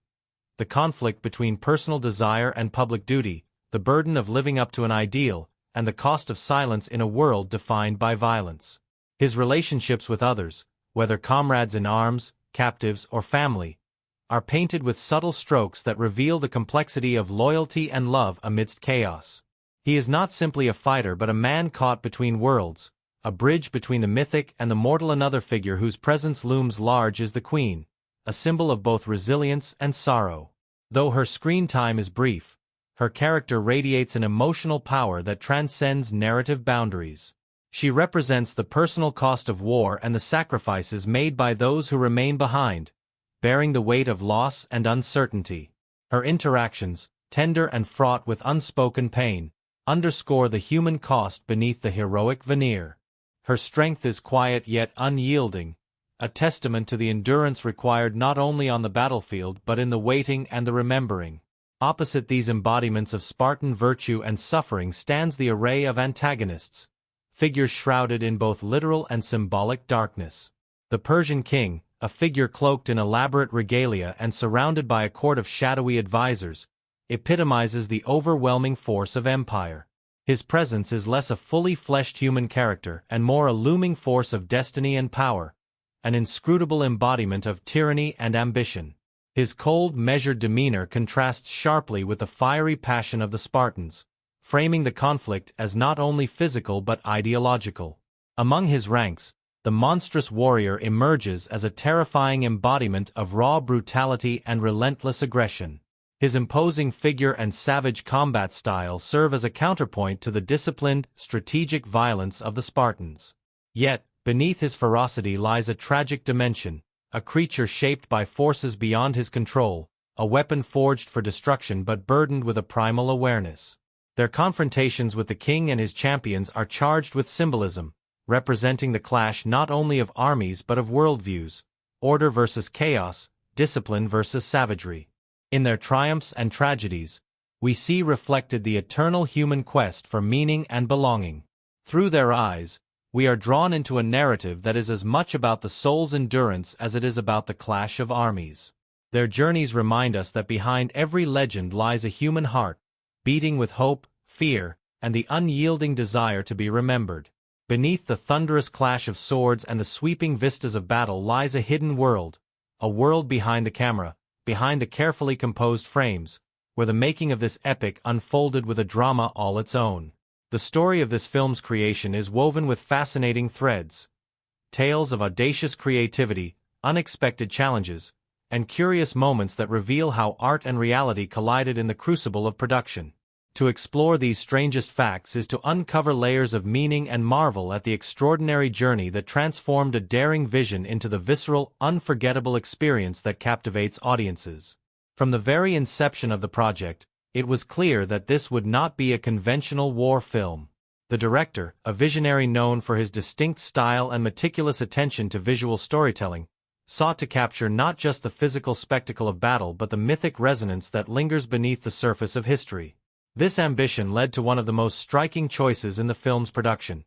the conflict between personal desire and public duty, the burden of living up to an ideal, and the cost of silence in a world defined by violence. His relationships with others, whether comrades in arms, captives, or family, are painted with subtle strokes that reveal the complexity of loyalty and love amidst chaos. He is not simply a fighter but a man caught between worlds, a bridge between the mythic and the mortal. Another figure whose presence looms large is the Queen, a symbol of both resilience and sorrow. Though her screen time is brief, her character radiates an emotional power that transcends narrative boundaries. She represents the personal cost of war and the sacrifices made by those who remain behind, bearing the weight of loss and uncertainty. Her interactions, tender and fraught with unspoken pain, underscore the human cost beneath the heroic veneer. Her strength is quiet yet unyielding, a testament to the endurance required not only on the battlefield but in the waiting and the remembering. Opposite these embodiments of Spartan virtue and suffering stands the array of antagonists, figures shrouded in both literal and symbolic darkness. The Persian king, a figure cloaked in elaborate regalia and surrounded by a court of shadowy advisors, epitomizes the overwhelming force of empire. His presence is less a fully fleshed human character and more a looming force of destiny and power, an inscrutable embodiment of tyranny and ambition. His cold, measured demeanor contrasts sharply with the fiery passion of the Spartans, framing the conflict as not only physical but ideological. Among his ranks, the monstrous warrior emerges as a terrifying embodiment of raw brutality and relentless aggression. His imposing figure and savage combat style serve as a counterpoint to the disciplined, strategic violence of the Spartans. Yet, beneath his ferocity lies a tragic dimension, a creature shaped by forces beyond his control, a weapon forged for destruction but burdened with a primal awareness. Their confrontations with the king and his champions are charged with symbolism, representing the clash not only of armies but of worldviews, order versus chaos, discipline versus savagery. In their triumphs and tragedies, we see reflected the eternal human quest for meaning and belonging. Through their eyes, we are drawn into a narrative that is as much about the soul's endurance as it is about the clash of armies. Their journeys remind us that behind every legend lies a human heart, beating with hope, fear, and the unyielding desire to be remembered. Beneath the thunderous clash of swords and the sweeping vistas of battle lies a hidden world, a world behind the camera, behind the carefully composed frames, where the making of this epic unfolded with a drama all its own. The story of this film's creation is woven with fascinating threads, tales of audacious creativity, unexpected challenges, and curious moments that reveal how art and reality collided in the crucible of production. To explore these strangest facts is to uncover layers of meaning and marvel at the extraordinary journey that transformed a daring vision into the visceral, unforgettable experience that captivates audiences. From the very inception of the project, it was clear that this would not be a conventional war film. The director, a visionary known for his distinct style and meticulous attention to visual storytelling, sought to capture not just the physical spectacle of battle but the mythic resonance that lingers beneath the surface of history. This ambition led to one of the most striking choices in the film's production: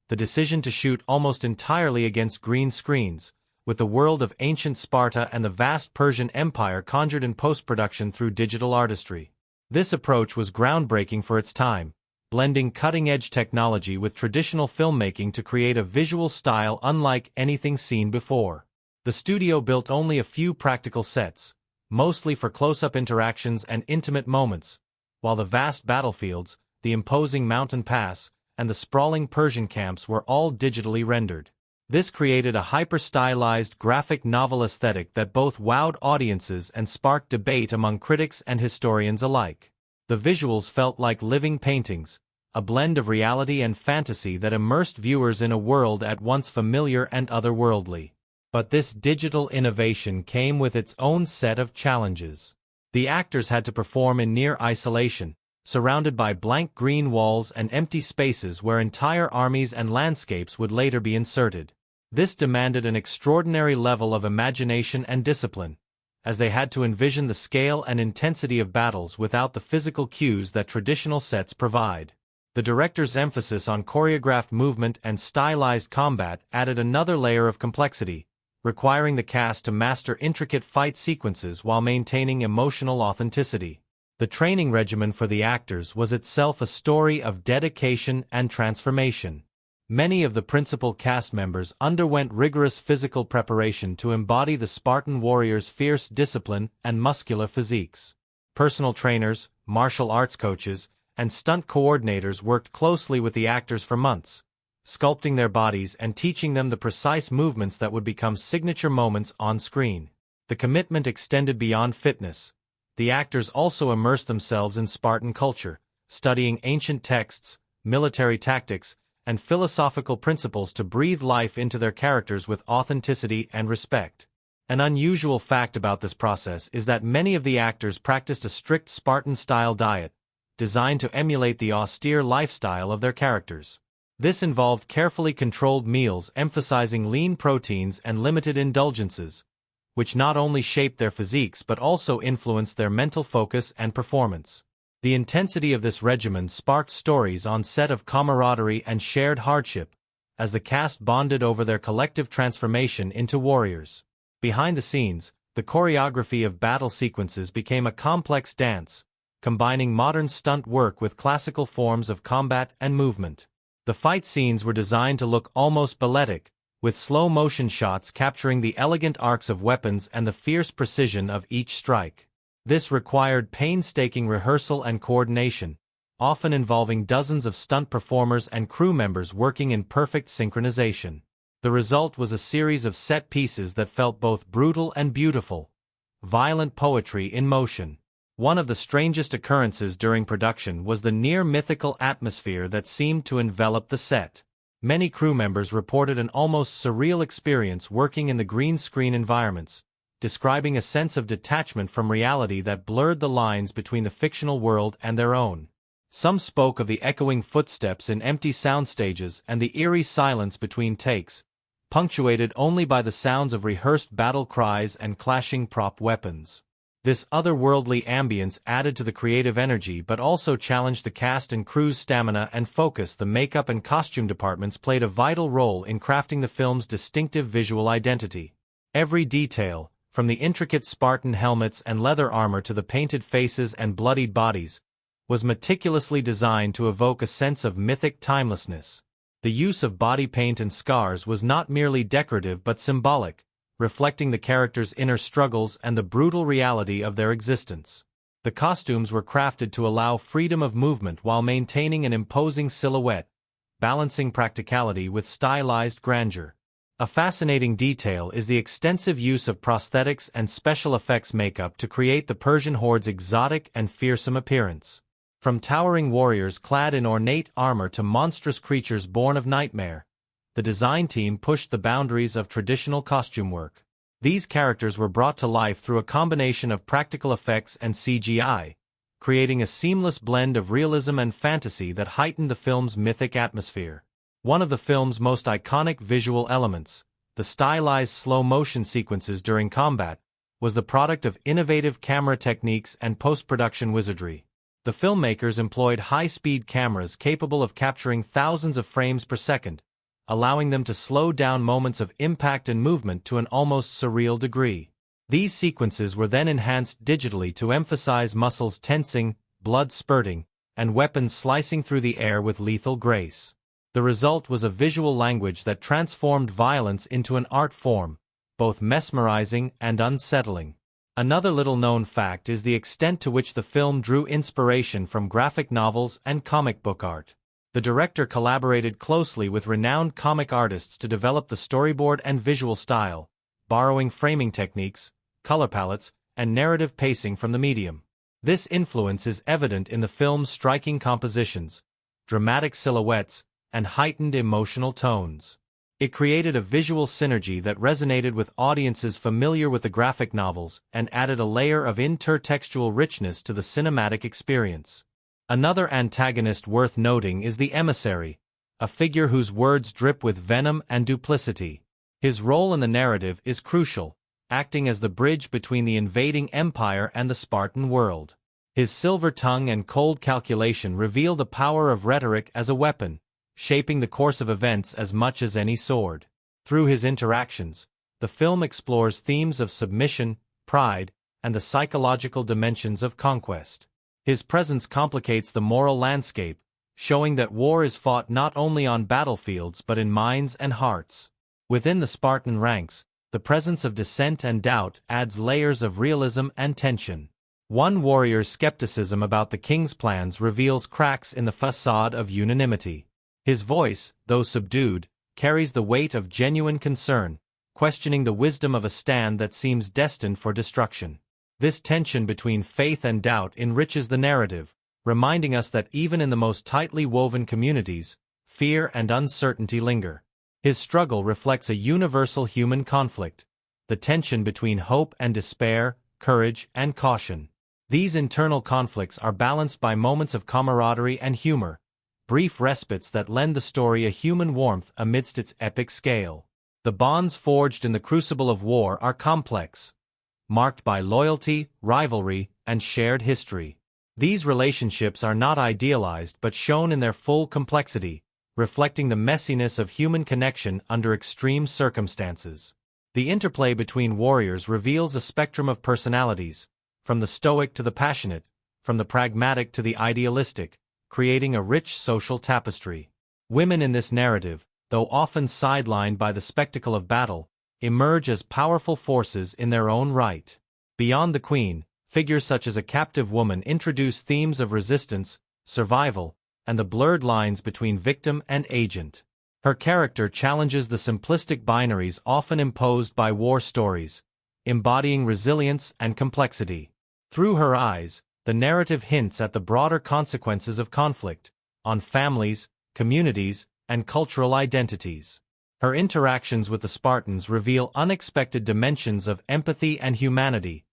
the decision to shoot almost entirely against green screens, with the world of ancient Sparta and the vast Persian Empire conjured in post-production through digital artistry. This approach was groundbreaking for its time, blending cutting-edge technology with traditional filmmaking to create a visual style unlike anything seen before. The studio built only a few practical sets, mostly for close-up interactions and intimate moments, while the vast battlefields, the imposing mountain pass, and the sprawling Persian camps were all digitally rendered. This created a hyper-stylized graphic novel aesthetic that both wowed audiences and sparked debate among critics and historians alike. The visuals felt like living paintings, a blend of reality and fantasy that immersed viewers in a world at once familiar and otherworldly. But this digital innovation came with its own set of challenges. The actors had to perform in near isolation, surrounded by blank green walls and empty spaces where entire armies and landscapes would later be inserted. This demanded an extraordinary level of imagination and discipline, as they had to envision the scale and intensity of battles without the physical cues that traditional sets provide. The director's emphasis on choreographed movement and stylized combat added another layer of complexity, requiring the cast to master intricate fight sequences while maintaining emotional authenticity. The training regimen for the actors was itself a story of dedication and transformation. Many of the principal cast members underwent rigorous physical preparation to embody the Spartan warriors' fierce discipline and muscular physiques. Personal trainers, martial arts coaches, and stunt coordinators worked closely with the actors for months, sculpting their bodies and teaching them the precise movements that would become signature moments on screen. The commitment extended beyond fitness. the actors also immerse themselves in Spartan culture, studying ancient texts, military tactics, and philosophical principles to breathe life into their characters with authenticity and respect. An unusual fact about this process is that many of the actors practiced a strict Spartan-style diet, designed to emulate the austere lifestyle of their characters. This involved carefully controlled meals emphasizing lean proteins and limited indulgences, which not only shaped their physiques but also influenced their mental focus and performance. The intensity of this regimen sparked stories on set of camaraderie and shared hardship, as the cast bonded over their collective transformation into warriors. Behind the scenes, the choreography of battle sequences became a complex dance, combining modern stunt work with classical forms of combat and movement. The fight scenes were designed to look almost balletic, with slow-motion shots capturing the elegant arcs of weapons and the fierce precision of each strike. This required painstaking rehearsal and coordination, often involving dozens of stunt performers and crew members working in perfect synchronization. The result was a series of set pieces that felt both brutal and beautiful, violent poetry in motion. One of the strangest occurrences during production was the near-mythical atmosphere that seemed to envelop the set. Many crew members reported an almost surreal experience working in the green screen environments, describing a sense of detachment from reality that blurred the lines between the fictional world and their own. Some spoke of the echoing footsteps in empty soundstages and the eerie silence between takes, punctuated only by the sounds of rehearsed battle cries and clashing prop weapons. This otherworldly ambience added to the creative energy but also challenged the cast and crew's stamina and focus. The makeup and costume departments played a vital role in crafting the film's distinctive visual identity. Every detail, from the intricate Spartan helmets and leather armor to the painted faces and bloodied bodies, was meticulously designed to evoke a sense of mythic timelessness. The use of body paint and scars was not merely decorative but symbolic, reflecting the characters' inner struggles and the brutal reality of their existence. The costumes were crafted to allow freedom of movement while maintaining an imposing silhouette, balancing practicality with stylized grandeur. A fascinating detail is the extensive use of prosthetics and special effects makeup to create the Persian horde's exotic and fearsome appearance. From towering warriors clad in ornate armor to monstrous creatures born of nightmare, the design team pushed the boundaries of traditional costume work. These characters were brought to life through a combination of practical effects and CGI, creating a seamless blend of realism and fantasy that heightened the film's mythic atmosphere. One of the film's most iconic visual elements, the stylized slow-motion sequences during combat, was the product of innovative camera techniques and post-production wizardry. The filmmakers employed high-speed cameras capable of capturing thousands of frames per second, allowing them to slow down moments of impact and movement to an almost surreal degree. These sequences were then enhanced digitally to emphasize muscles tensing, blood spurting, and weapons slicing through the air with lethal grace. The result was a visual language that transformed violence into an art form, both mesmerizing and unsettling. Another little-known fact is the extent to which the film drew inspiration from graphic novels and comic book art. The director collaborated closely with renowned comic artists to develop the storyboard and visual style, borrowing framing techniques, color palettes, and narrative pacing from the medium. This influence is evident in the film's striking compositions, dramatic silhouettes, and heightened emotional tones. It created a visual synergy that resonated with audiences familiar with the graphic novels and added a layer of intertextual richness to the cinematic experience. Another antagonist worth noting is the emissary, a figure whose words drip with venom and duplicity. His role in the narrative is crucial, acting as the bridge between the invading empire and the Spartan world. His silver tongue and cold calculation reveal the power of rhetoric as a weapon, shaping the course of events as much as any sword. Through his interactions, the film explores themes of submission, pride, and the psychological dimensions of conquest. His presence complicates the moral landscape, showing that war is fought not only on battlefields but in minds and hearts. Within the Spartan ranks, the presence of dissent and doubt adds layers of realism and tension. One warrior's skepticism about the king's plans reveals cracks in the facade of unanimity. His voice, though subdued, carries the weight of genuine concern, questioning the wisdom of a stand that seems destined for destruction. This tension between faith and doubt enriches the narrative, reminding us that even in the most tightly woven communities, fear and uncertainty linger. His struggle reflects a universal human conflict, the tension between hope and despair, courage and caution. These internal conflicts are balanced by moments of camaraderie and humor, brief respites that lend the story a human warmth amidst its epic scale. The bonds forged in the crucible of war are complex, marked by loyalty, rivalry, and shared history. These relationships are not idealized but shown in their full complexity, reflecting the messiness of human connection under extreme circumstances. The interplay between warriors reveals a spectrum of personalities, from the stoic to the passionate, from the pragmatic to the idealistic, creating a rich social tapestry. Women in this narrative, though often sidelined by the spectacle of battle, emerge as powerful forces in their own right. Beyond the queen, figures such as a captive woman introduce themes of resistance, survival, and the blurred lines between victim and agent. Her character challenges the simplistic binaries often imposed by war stories, embodying resilience and complexity. Through her eyes, the narrative hints at the broader consequences of conflict, on families, communities, and cultural identities. Her interactions with the Spartans reveal unexpected dimensions of empathy and humanity,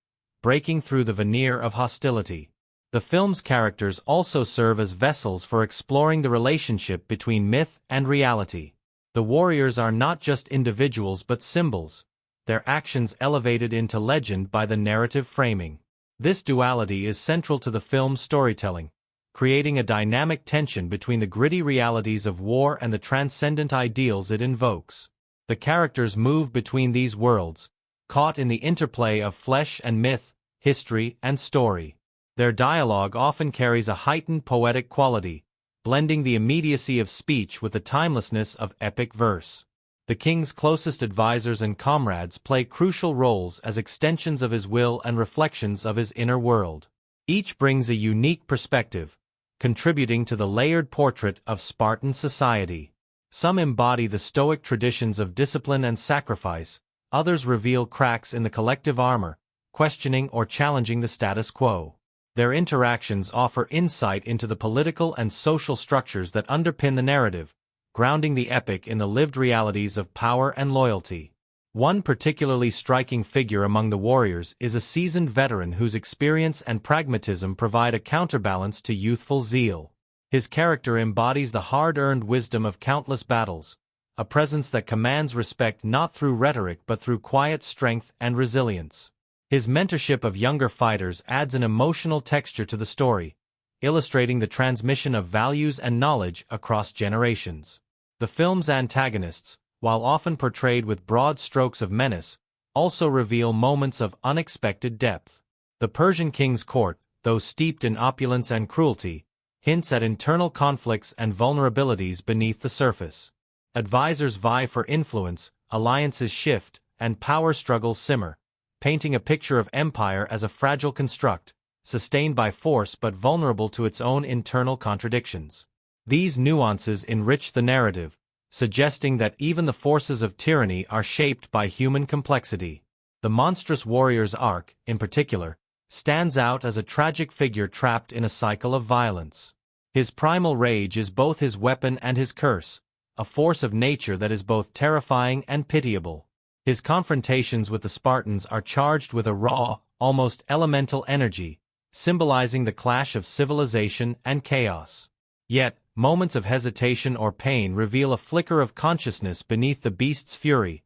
breaking through the veneer of hostility. The film's characters also serve as vessels for exploring the relationship between myth and reality. The warriors are not just individuals but symbols, their actions elevated into legend by the narrative framing. This duality is central to the film's storytelling, creating a dynamic tension between the gritty realities of war and the transcendent ideals it invokes. The characters move between these worlds, caught in the interplay of flesh and myth, history and story. Their dialogue often carries a heightened poetic quality, blending the immediacy of speech with the timelessness of epic verse. The king's closest advisors and comrades play crucial roles as extensions of his will and reflections of his inner world. Each brings a unique perspective, contributing to the layered portrait of Spartan society. Some embody the stoic traditions of discipline and sacrifice, others reveal cracks in the collective armor, questioning or challenging the status quo. Their interactions offer insight into the political and social structures that underpin the narrative, grounding the epic in the lived realities of power and loyalty. One particularly striking figure among the warriors is a seasoned veteran whose experience and pragmatism provide a counterbalance to youthful zeal. His character embodies the hard-earned wisdom of countless battles, a presence that commands respect not through rhetoric but through quiet strength and resilience. His mentorship of younger fighters adds an emotional texture to the story, illustrating the transmission of values and knowledge across generations. The film's antagonists, while often portrayed with broad strokes of menace, also reveal moments of unexpected depth. The Persian king's court, though steeped in opulence and cruelty, hints at internal conflicts and vulnerabilities beneath the surface. Advisors vie for influence, alliances shift, and power struggles simmer, painting a picture of empire as a fragile construct, sustained by force but vulnerable to its own internal contradictions. These nuances enrich the narrative, suggesting that even the forces of tyranny are shaped by human complexity. The monstrous warrior's arc, in particular, stands out as a tragic figure trapped in a cycle of violence. His primal rage is both his weapon and his curse, a force of nature that is both terrifying and pitiable. His confrontations with the Spartans are charged with a raw, almost elemental energy, symbolizing the clash of civilization and chaos. Yet, moments of hesitation or pain reveal a flicker of consciousness beneath the beast's fury,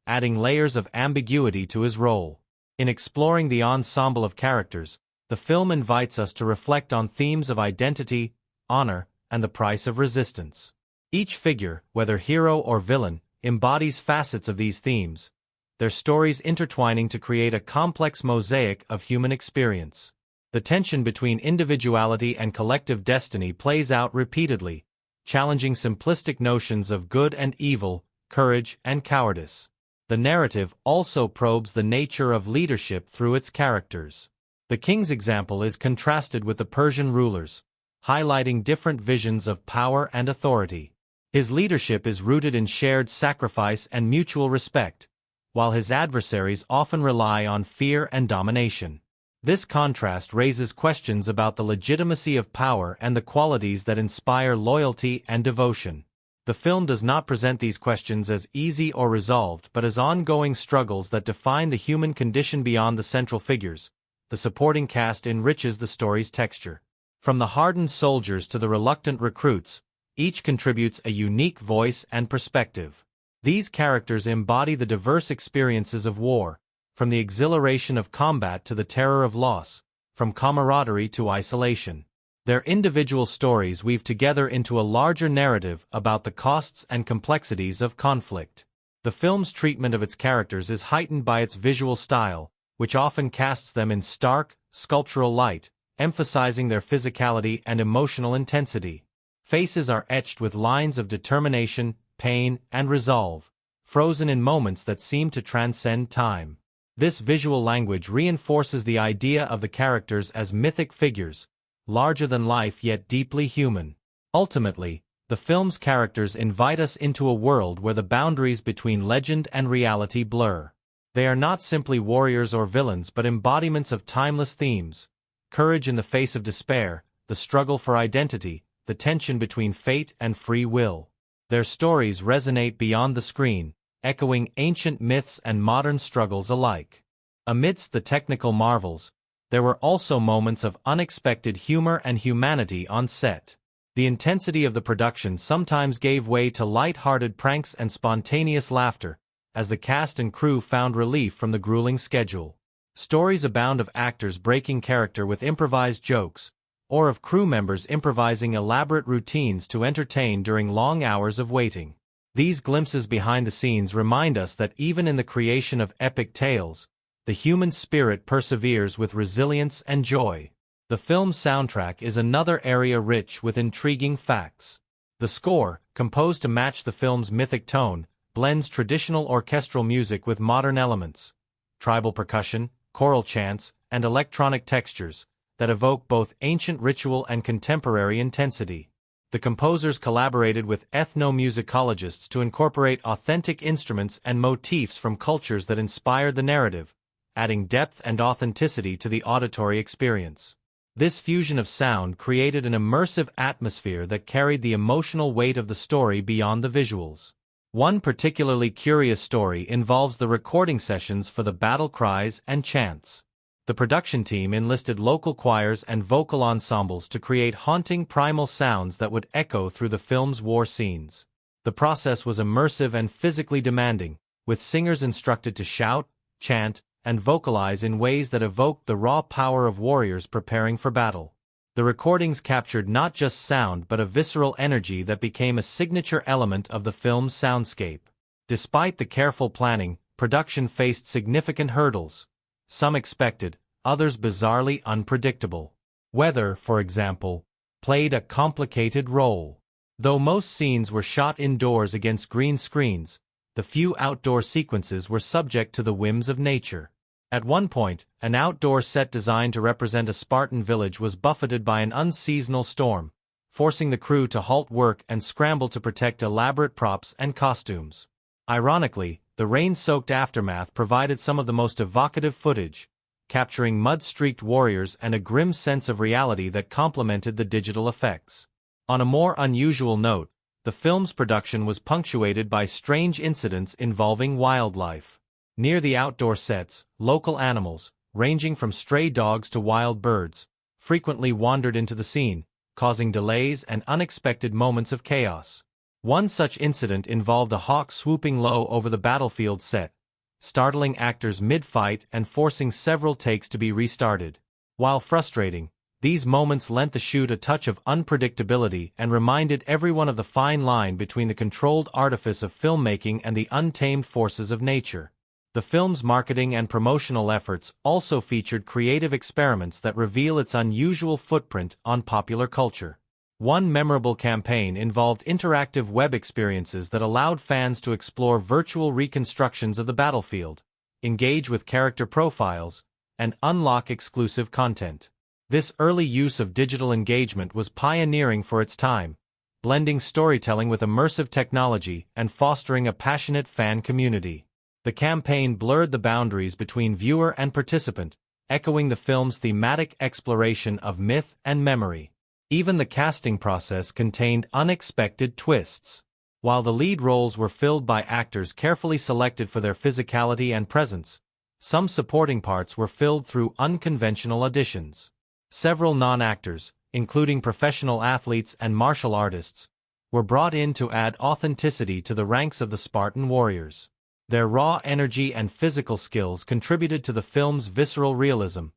adding layers of ambiguity to his role. In exploring the ensemble of characters, the film invites us to reflect on themes of identity, honor, and the price of resistance. Each figure, whether hero or villain, embodies facets of these themes, their stories intertwining to create a complex mosaic of human experience. The tension between individuality and collective destiny plays out repeatedly, challenging simplistic notions of good and evil, courage and cowardice. The narrative also probes the nature of leadership through its characters. The king's example is contrasted with the Persian rulers, highlighting different visions of power and authority. His leadership is rooted in shared sacrifice and mutual respect, while his adversaries often rely on fear and domination. This contrast raises questions about the legitimacy of power and the qualities that inspire loyalty and devotion. The film does not present these questions as easy or resolved but as ongoing struggles that define the human condition beyond the central figures. The supporting cast enriches the story's texture. From the hardened soldiers to the reluctant recruits, each contributes a unique voice and perspective. These characters embody the diverse experiences of war, from the exhilaration of combat to the terror of loss, from camaraderie to isolation. Their individual stories weave together into a larger narrative about the costs and complexities of conflict. The film's treatment of its characters is heightened by its visual style, which often casts them in stark, sculptural light, emphasizing their physicality and emotional intensity. Faces are etched with lines of determination, pain, and resolve, frozen in moments that seem to transcend time. This visual language reinforces the idea of the characters as mythic figures, larger than life yet deeply human. Ultimately, the film's characters invite us into a world where the boundaries between legend and reality blur. They are not simply warriors or villains but embodiments of timeless themes: courage in the face of despair, the struggle for identity, the tension between fate and free will. Their stories resonate beyond the screen, echoing ancient myths and modern struggles alike. Amidst the technical marvels, there were also moments of unexpected humor and humanity on set. The intensity of the production sometimes gave way to light-hearted pranks and spontaneous laughter, as the cast and crew found relief from the grueling schedule. Stories abound of actors breaking character with improvised jokes, or of crew members improvising elaborate routines to entertain during long hours of waiting. These glimpses behind the scenes remind us that even in the creation of epic tales, the human spirit perseveres with resilience and joy. The film's soundtrack is another area rich with intriguing facts. The score, composed to match the film's mythic tone, blends traditional orchestral music with modern elements, tribal percussion, choral chants, and electronic textures that evoke both ancient ritual and contemporary intensity. The composers collaborated with ethnomusicologists to incorporate authentic instruments and motifs from cultures that inspired the narrative, adding depth and authenticity to the auditory experience. This fusion of sound created an immersive atmosphere that carried the emotional weight of the story beyond the visuals. One particularly curious story involves the recording sessions for the battle cries and chants. The production team enlisted local choirs and vocal ensembles to create haunting primal sounds that would echo through the film's war scenes. The process was immersive and physically demanding, with singers instructed to shout, chant, and vocalize in ways that evoked the raw power of warriors preparing for battle. The recordings captured not just sound but a visceral energy that became a signature element of the film's soundscape. Despite the careful planning, production faced significant hurdles. Some expected, others bizarrely unpredictable. Weather, for example, played a complicated role. Though most scenes were shot indoors against green screens, the few outdoor sequences were subject to the whims of nature. At one point, an outdoor set designed to represent a Spartan village was buffeted by an unseasonal storm, forcing the crew to halt work and scramble to protect elaborate props and costumes. Ironically, the rain-soaked aftermath provided some of the most evocative footage, capturing mud-streaked warriors and a grim sense of reality that complemented the digital effects. On a more unusual note, the film's production was punctuated by strange incidents involving wildlife. Near the outdoor sets, local animals, ranging from stray dogs to wild birds, frequently wandered into the scene, causing delays and unexpected moments of chaos. One such incident involved a hawk swooping low over the battlefield set, startling actors mid-fight and forcing several takes to be restarted. While frustrating, these moments lent the shoot a touch of unpredictability and reminded everyone of the fine line between the controlled artifice of filmmaking and the untamed forces of nature. The film's marketing and promotional efforts also featured creative experiments that reveal its unusual footprint on popular culture. One memorable campaign involved interactive web experiences that allowed fans to explore virtual reconstructions of the battlefield, engage with character profiles, and unlock exclusive content. This early use of digital engagement was pioneering for its time, blending storytelling with immersive technology and fostering a passionate fan community. The campaign blurred the boundaries between viewer and participant, echoing the film's thematic exploration of myth and memory. Even the casting process contained unexpected twists. While the lead roles were filled by actors carefully selected for their physicality and presence, some supporting parts were filled through unconventional additions. Several non-actors, including professional athletes and martial artists, were brought in to add authenticity to the ranks of the Spartan warriors. Their raw energy and physical skills contributed to the film's visceral realism,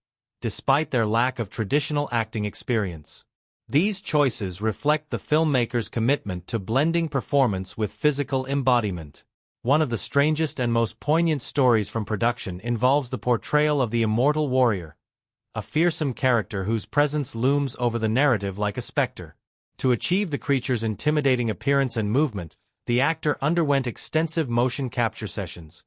despite their lack of traditional acting experience. These choices reflect the filmmaker's commitment to blending performance with physical embodiment. One of the strangest and most poignant stories from production involves the portrayal of the immortal warrior, a fearsome character whose presence looms over the narrative like a specter. To achieve the creature's intimidating appearance and movement, the actor underwent extensive motion capture sessions,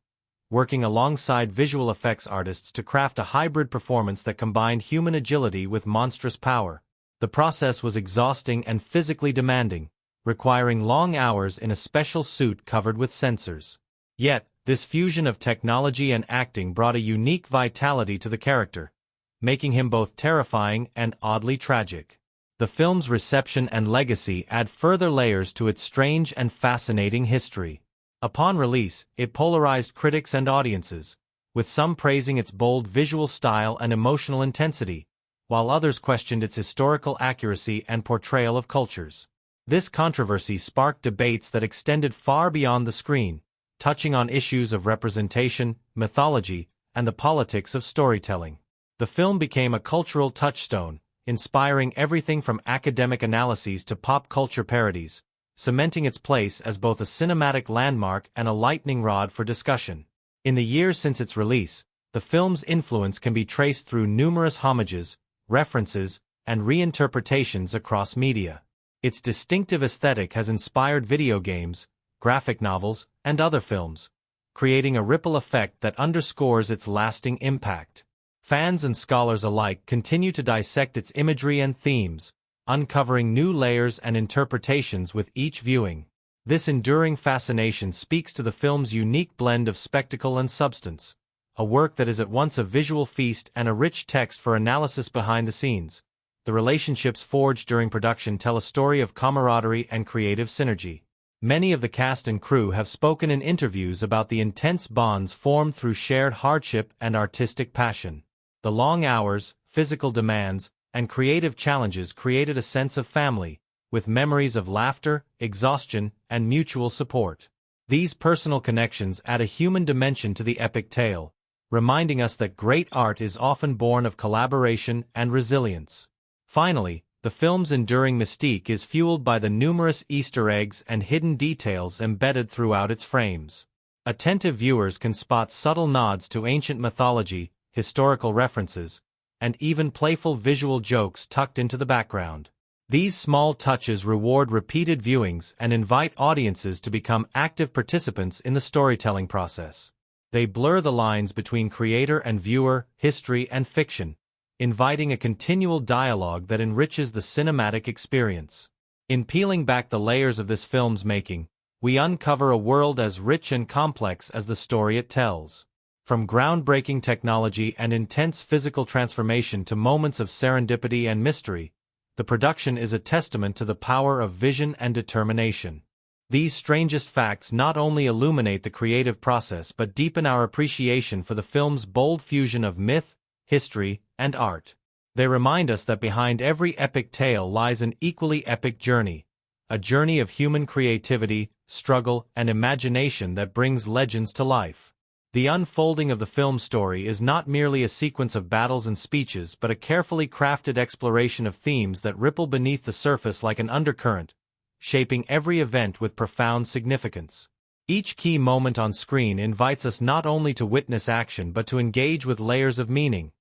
working alongside visual effects artists to craft a hybrid performance that combined human agility with monstrous power. The process was exhausting and physically demanding, requiring long hours in a special suit covered with sensors. Yet, this fusion of technology and acting brought a unique vitality to the character, making him both terrifying and oddly tragic. The film's reception and legacy add further layers to its strange and fascinating history. Upon release, it polarized critics and audiences, with some praising its bold visual style and emotional intensity, while others questioned its historical accuracy and portrayal of cultures. This controversy sparked debates that extended far beyond the screen, touching on issues of representation, mythology, and the politics of storytelling. The film became a cultural touchstone, inspiring everything from academic analyses to pop culture parodies, cementing its place as both a cinematic landmark and a lightning rod for discussion. In the years since its release, the film's influence can be traced through numerous homages, references, and reinterpretations across media. Its distinctive aesthetic has inspired video games, graphic novels, and other films, creating a ripple effect that underscores its lasting impact. Fans and scholars alike continue to dissect its imagery and themes, uncovering new layers and interpretations with each viewing. This enduring fascination speaks to the film's unique blend of spectacle and substance, a work that is at once a visual feast and a rich text for analysis behind the scenes. The relationships forged during production tell a story of camaraderie and creative synergy. Many of the cast and crew have spoken in interviews about the intense bonds formed through shared hardship and artistic passion. The long hours, physical demands, and creative challenges created a sense of family, with memories of laughter, exhaustion, and mutual support. These personal connections add a human dimension to the epic tale, reminding us that great art is often born of collaboration and resilience. Finally, the film's enduring mystique is fueled by the numerous Easter eggs and hidden details embedded throughout its frames. Attentive viewers can spot subtle nods to ancient mythology, historical references, and even playful visual jokes tucked into the background. These small touches reward repeated viewings and invite audiences to become active participants in the storytelling process. They blur the lines between creator and viewer, history and fiction, inviting a continual dialogue that enriches the cinematic experience. In peeling back the layers of this film's making, we uncover a world as rich and complex as the story it tells. From groundbreaking technology and intense physical transformation to moments of serendipity and mystery, the production is a testament to the power of vision and determination. These strangest facts not only illuminate the creative process but deepen our appreciation for the film's bold fusion of myth, history, and art. They remind us that behind every epic tale lies an equally epic journey, a journey of human creativity, struggle, and imagination that brings legends to life. The unfolding of the film's story is not merely a sequence of battles and speeches but a carefully crafted exploration of themes that ripple beneath the surface like an undercurrent, shaping every event with profound significance. Each key moment on screen invites us not only to witness action but to engage with layers of meaning,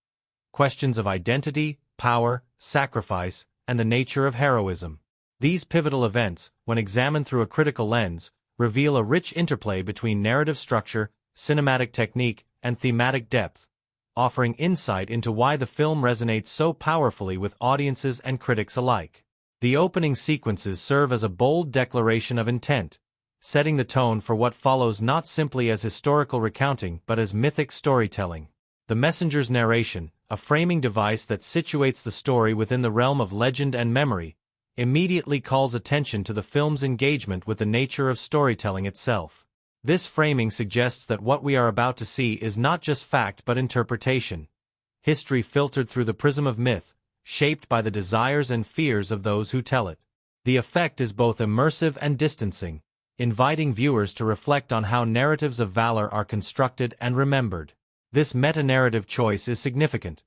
questions of identity, power, sacrifice, and the nature of heroism. These pivotal events, when examined through a critical lens, reveal a rich interplay between narrative structure, cinematic technique, and thematic depth, offering insight into why the film resonates so powerfully with audiences and critics alike. The opening sequences serve as a bold declaration of intent, setting the tone for what follows not simply as historical recounting but as mythic storytelling. The messenger's narration, a framing device that situates the story within the realm of legend and memory, immediately calls attention to the film's engagement with the nature of storytelling itself. This framing suggests that what we are about to see is not just fact but interpretation. History filtered through the prism of myth, shaped by the desires and fears of those who tell it. The effect is both immersive and distancing, inviting viewers to reflect on how narratives of valor are constructed and remembered. This meta-narrative choice is significant.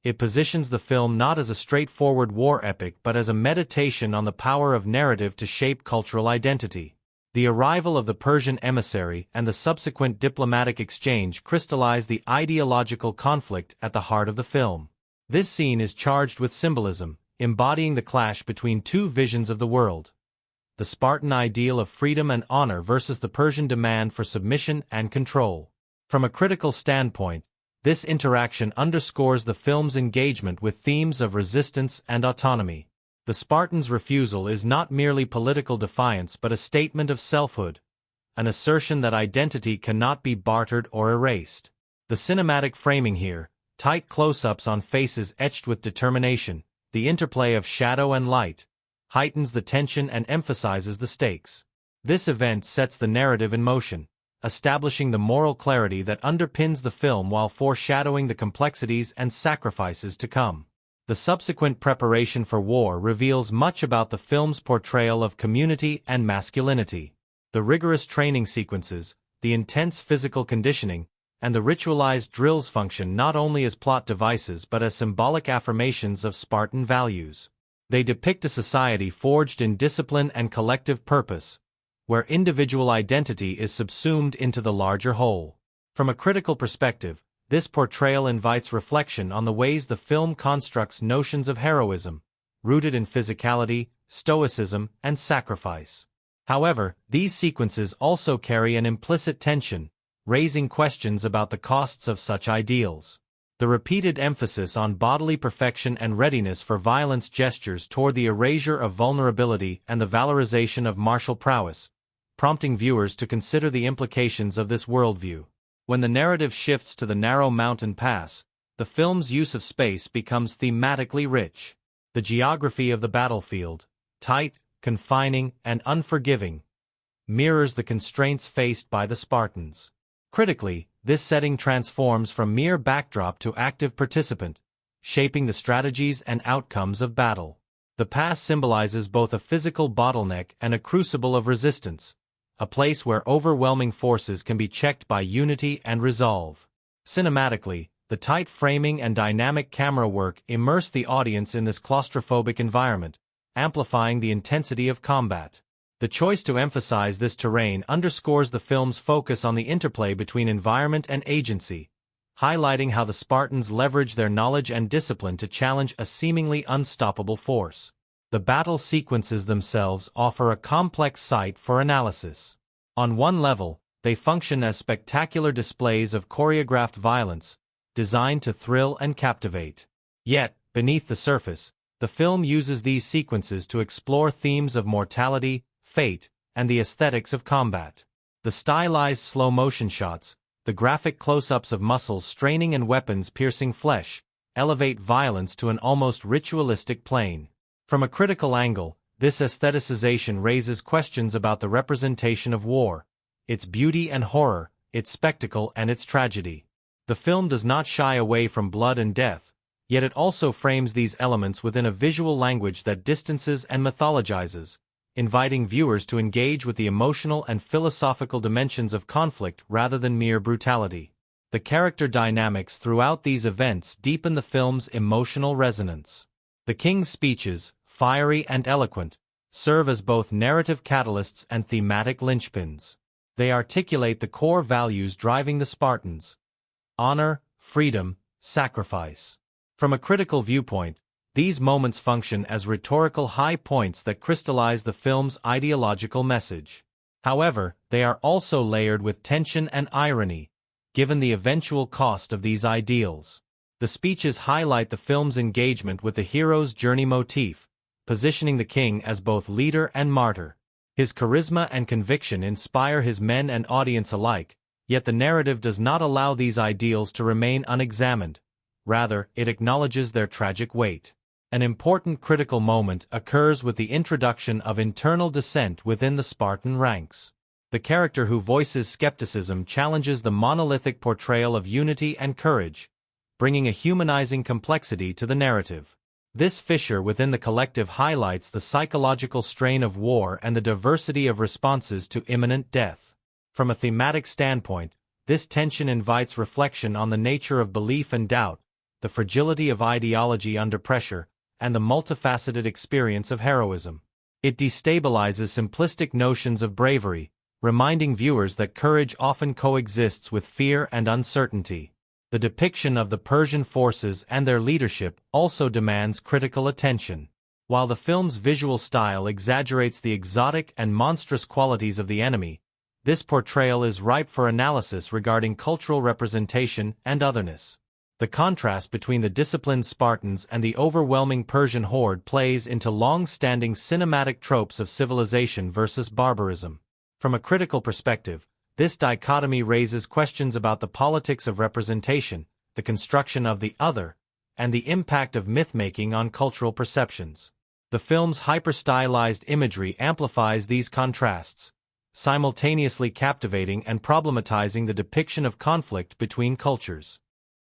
It positions the film not as a straightforward war epic but as a meditation on the power of narrative to shape cultural identity. The arrival of the Persian emissary and the subsequent diplomatic exchange crystallize the ideological conflict at the heart of the film. This scene is charged with symbolism, embodying the clash between two visions of the world: the Spartan ideal of freedom and honor versus the Persian demand for submission and control. From a critical standpoint, this interaction underscores the film's engagement with themes of resistance and autonomy. The Spartans' refusal is not merely political defiance but a statement of selfhood, an assertion that identity cannot be bartered or erased. The cinematic framing here, tight close-ups on faces etched with determination, the interplay of shadow and light, heightens the tension and emphasizes the stakes. This event sets the narrative in motion, establishing the moral clarity that underpins the film while foreshadowing the complexities and sacrifices to come. The subsequent preparation for war reveals much about the film's portrayal of community and masculinity. The rigorous training sequences, the intense physical conditioning, and the ritualized drills function not only as plot devices but as symbolic affirmations of Spartan values. They depict a society forged in discipline and collective purpose, where individual identity is subsumed into the larger whole. From a critical perspective, this portrayal invites reflection on the ways the film constructs notions of heroism, rooted in physicality, stoicism, and sacrifice. However, these sequences also carry an implicit tension, raising questions about the costs of such ideals. The repeated emphasis on bodily perfection and readiness for violence gestures toward the erasure of vulnerability and the valorization of martial prowess, prompting viewers to consider the implications of this worldview. When the narrative shifts to the narrow mountain pass, the film's use of space becomes thematically rich. The geography of the battlefield, tight, confining, and unforgiving, mirrors the constraints faced by the Spartans. Critically, this setting transforms from mere backdrop to active participant, shaping the strategies and outcomes of battle. The pass symbolizes both a physical bottleneck and a crucible of resistance, a place where overwhelming forces can be checked by unity and resolve. Cinematically, the tight framing and dynamic camera work immerse the audience in this claustrophobic environment, amplifying the intensity of combat. The choice to emphasize this terrain underscores the film's focus on the interplay between environment and agency, highlighting how the Spartans leverage their knowledge and discipline to challenge a seemingly unstoppable force. The battle sequences themselves offer a complex sight for analysis. On one level, they function as spectacular displays of choreographed violence, designed to thrill and captivate. Yet, beneath the surface, the film uses these sequences to explore themes of mortality, fate, and the aesthetics of combat. The stylized slow-motion shots, the graphic close-ups of muscles straining and weapons piercing flesh, elevate violence to an almost ritualistic plane. From a critical angle, this aestheticization raises questions about the representation of war, its beauty and horror, its spectacle and its tragedy. The film does not shy away from blood and death, yet it also frames these elements within a visual language that distances and mythologizes, inviting viewers to engage with the emotional and philosophical dimensions of conflict rather than mere brutality. The character dynamics throughout these events deepen the film's emotional resonance. The king's speeches, fiery and eloquent, serve as both narrative catalysts and thematic linchpins. They articulate the core values driving the Spartans: honor, freedom, sacrifice. From a critical viewpoint, these moments function as rhetorical high points that crystallize the film's ideological message. However, they are also layered with tension and irony, given the eventual cost of these ideals. The speeches highlight the film's engagement with the hero's journey motif, positioning the king as both leader and martyr. His charisma and conviction inspire his men and audience alike, yet the narrative does not allow these ideals to remain unexamined, rather, it acknowledges their tragic weight. An important critical moment occurs with the introduction of internal dissent within the Spartan ranks. The character who voices skepticism challenges the monolithic portrayal of unity and courage, bringing a humanizing complexity to the narrative. This fissure within the collective highlights the psychological strain of war and the diversity of responses to imminent death. From a thematic standpoint, this tension invites reflection on the nature of belief and doubt, the fragility of ideology under pressure, and the multifaceted experience of heroism. It destabilizes simplistic notions of bravery, reminding viewers that courage often coexists with fear and uncertainty. The depiction of the Persian forces and their leadership also demands critical attention. While the film's visual style exaggerates the exotic and monstrous qualities of the enemy, this portrayal is ripe for analysis regarding cultural representation and otherness. The contrast between the disciplined Spartans and the overwhelming Persian horde plays into long-standing cinematic tropes of civilization versus barbarism. From a critical perspective, this dichotomy raises questions about the politics of representation, the construction of the other, and the impact of myth-making on cultural perceptions. The film's hyper-stylized imagery amplifies these contrasts, simultaneously captivating and problematizing the depiction of conflict between cultures.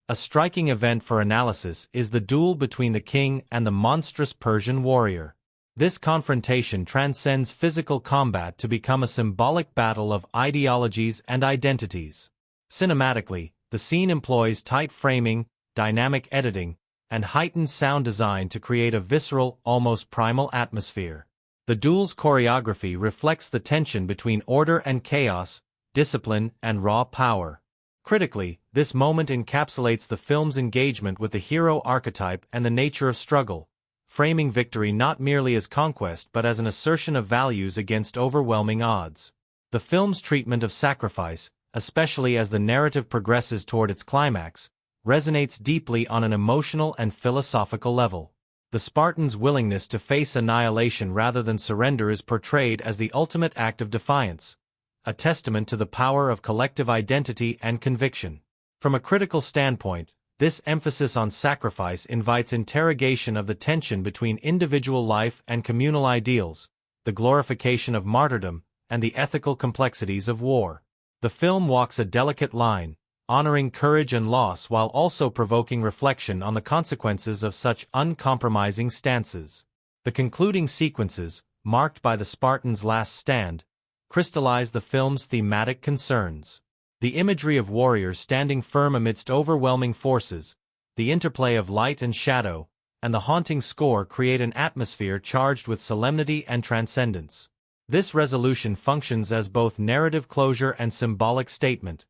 A striking event for analysis is the duel between the king and the monstrous Persian warrior. This confrontation transcends physical combat to become a symbolic battle of ideologies and identities. Cinematically, the scene employs tight framing, dynamic editing, and heightened sound design to create a visceral, almost primal atmosphere. The duel's choreography reflects the tension between order and chaos, discipline and raw power. Critically, this moment encapsulates the film's engagement with the hero archetype and the nature of struggle, framing victory not merely as conquest but as an assertion of values against overwhelming odds. The film's treatment of sacrifice, especially as the narrative progresses toward its climax, resonates deeply on an emotional and philosophical level. The Spartans' willingness to face annihilation rather than surrender is portrayed as the ultimate act of defiance, a testament to the power of collective identity and conviction. From a critical standpoint, this emphasis on sacrifice invites interrogation of the tension between individual life and communal ideals, the glorification of martyrdom, and the ethical complexities of war. The film walks a delicate line, honoring courage and loss while also provoking reflection on the consequences of such uncompromising stances. The concluding sequences, marked by the Spartans' last stand, crystallize the film's thematic concerns. The imagery of warriors standing firm amidst overwhelming forces, the interplay of light and shadow, and the haunting score create an atmosphere charged with solemnity and transcendence. This resolution functions as both narrative closure and symbolic statement,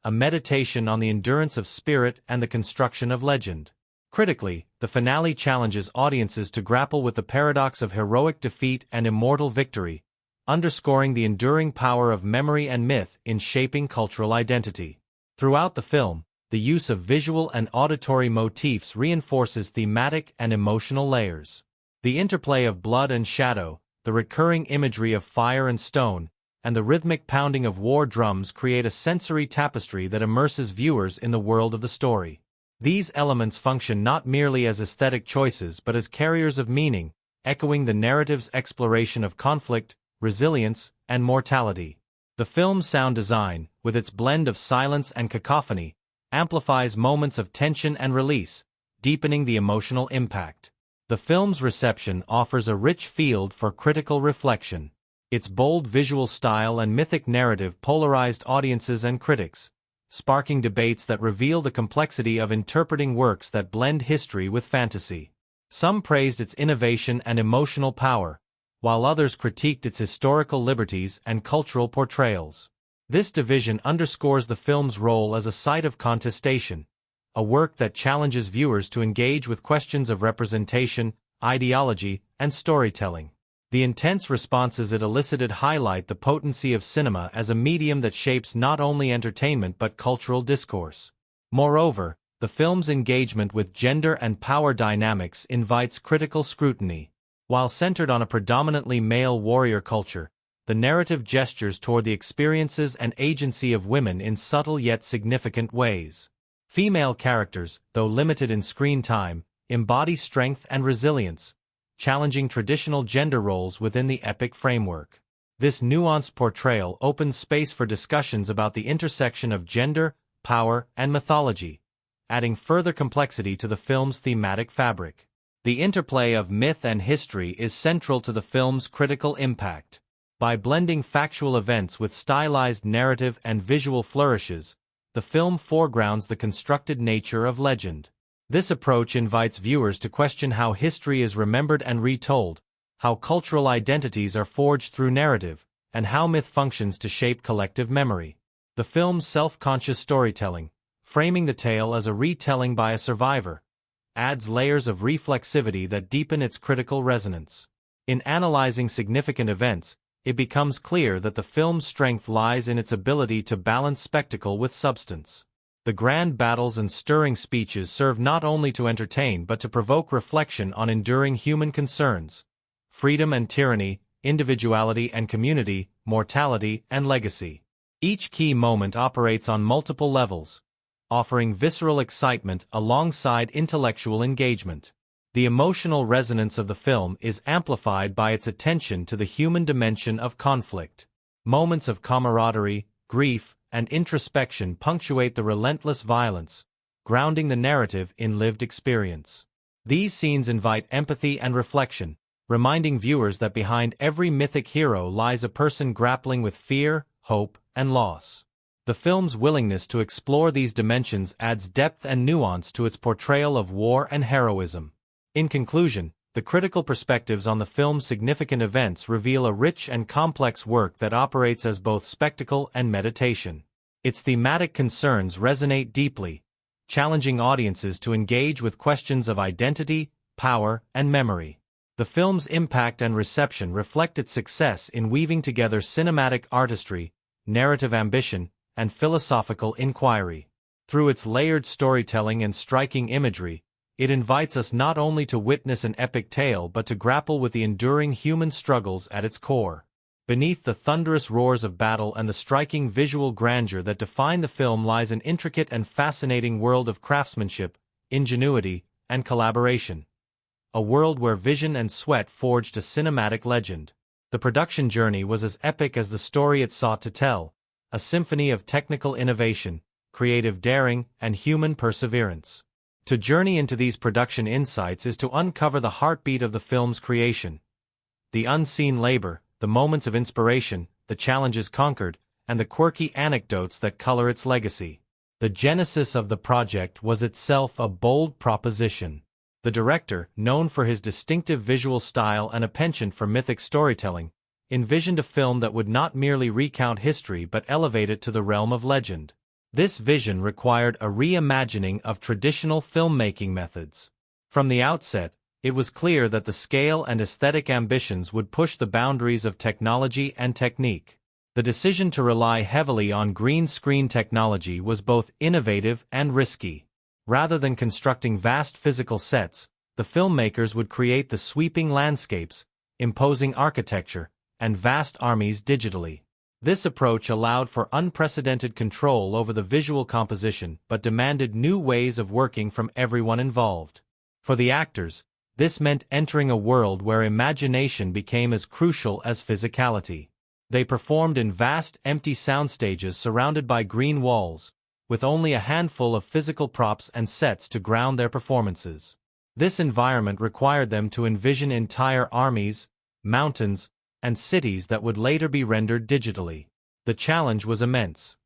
a meditation on the endurance of spirit and the construction of legend. Critically, the finale challenges audiences to grapple with the paradox of heroic defeat and immortal victory, underscoring the enduring power of memory and myth in shaping cultural identity. Throughout the film, the use of visual and auditory motifs reinforces thematic and emotional layers. The interplay of blood and shadow, the recurring imagery of fire and stone, and the rhythmic pounding of war drums create a sensory tapestry that immerses viewers in the world of the story. These elements function not merely as aesthetic choices but as carriers of meaning, echoing the narrative's exploration of conflict, resilience, and mortality. The film's sound design, with its blend of silence and cacophony, amplifies moments of tension and release, deepening the emotional impact. The film's reception offers a rich field for critical reflection. Its bold visual style and mythic narrative polarized audiences and critics, sparking debates that reveal the complexity of interpreting works that blend history with fantasy. Some praised its innovation and emotional power, while others critiqued its historical liberties and cultural portrayals. This division underscores the film's role as a site of contestation, a work that challenges viewers to engage with questions of representation, ideology, and storytelling. The intense responses it elicited highlight the potency of cinema as a medium that shapes not only entertainment but cultural discourse. Moreover, the film's engagement with gender and power dynamics invites critical scrutiny. While centered on a predominantly male warrior culture, the narrative gestures toward the experiences and agency of women in subtle yet significant ways. Female characters, though limited in screen time, embody strength and resilience, challenging traditional gender roles within the epic framework. This nuanced portrayal opens space for discussions about the intersection of gender, power, and mythology, adding further complexity to the film's thematic fabric. The interplay of myth and history is central to the film's critical impact. By blending factual events with stylized narrative and visual flourishes, the film foregrounds the constructed nature of legend. This approach invites viewers to question how history is remembered and retold, how cultural identities are forged through narrative, and how myth functions to shape collective memory. The film's self-conscious storytelling, framing the tale as a retelling by a survivor, adds layers of reflexivity that deepen its critical resonance. In analyzing significant events, it becomes clear that the film's strength lies in its ability to balance spectacle with substance. The grand battles and stirring speeches serve not only to entertain but to provoke reflection on enduring human concerns: freedom and tyranny, individuality and community, mortality and legacy. Each key moment operates on multiple levels, offering visceral excitement alongside intellectual engagement. The emotional resonance of the film is amplified by its attention to the human dimension of conflict. Moments of camaraderie, grief, and introspection punctuate the relentless violence, grounding the narrative in lived experience. These scenes invite empathy and reflection, reminding viewers that behind every mythic hero lies a person grappling with fear, hope, and loss. The film's willingness to explore these dimensions adds depth and nuance to its portrayal of war and heroism. In conclusion, the critical perspectives on the film's significant events reveal a rich and complex work that operates as both spectacle and meditation. Its thematic concerns resonate deeply, challenging audiences to engage with questions of identity, power, and memory. The film's impact and reception reflect its success in weaving together cinematic artistry, narrative ambition, and philosophical inquiry. Through its layered storytelling and striking imagery, it invites us not only to witness an epic tale but to grapple with the enduring human struggles at its core. Beneath the thunderous roars of battle and the striking visual grandeur that define the film lies an intricate and fascinating world of craftsmanship, ingenuity, and collaboration. A world where vision and sweat forged a cinematic legend. The production journey was as epic as the story it sought to tell, a symphony of technical innovation, creative daring, and human perseverance. To journey into these production insights is to uncover the heartbeat of the film's creation. The unseen labor, the moments of inspiration, the challenges conquered, and the quirky anecdotes that color its legacy. The genesis of the project was itself a bold proposition. The director, known for his distinctive visual style and a penchant for mythic storytelling, envisioned a film that would not merely recount history but elevate it to the realm of legend. This vision required a reimagining of traditional filmmaking methods. From the outset, it was clear that the scale and aesthetic ambitions would push the boundaries of technology and technique. The decision to rely heavily on green screen technology was both innovative and risky. Rather than constructing vast physical sets, the filmmakers would create the sweeping landscapes, imposing architecture, and vast armies digitally. This approach allowed for unprecedented control over the visual composition but demanded new ways of working from everyone involved. For the actors, this meant entering a world where imagination became as crucial as physicality. They performed in vast empty soundstages surrounded by green walls, with only a handful of physical props and sets to ground their performances. This environment required them to envision entire armies, mountains, and cities that would later be rendered digitally. The challenge was immense.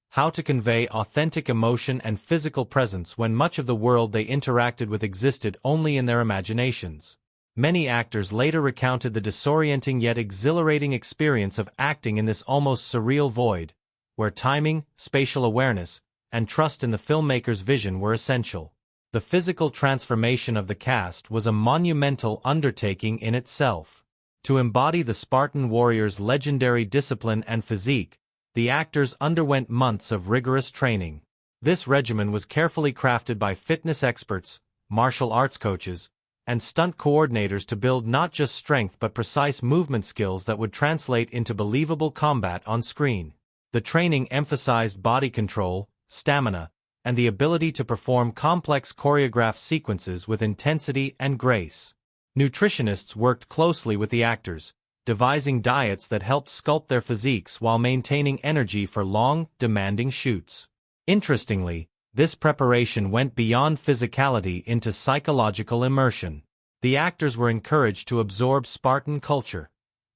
How to convey authentic emotion and physical presence when much of the world they interacted with existed only in their imaginations. Many actors later recounted the disorienting yet exhilarating experience of acting in this almost surreal void, where timing, spatial awareness, and trust in the filmmaker's vision were essential. The physical transformation of the cast was a monumental undertaking in itself. To embody the Spartan warrior's legendary discipline and physique, the actors underwent months of rigorous training. This regimen was carefully crafted by fitness experts, martial arts coaches, and stunt coordinators to build not just strength but precise movement skills that would translate into believable combat on screen. The training emphasized body control, stamina, and the ability to perform complex choreographed sequences with intensity and grace. Nutritionists worked closely with the actors, devising diets that helped sculpt their physiques while maintaining energy for long, demanding shoots. Interestingly, this preparation went beyond physicality into psychological immersion. The actors were encouraged to absorb Spartan culture,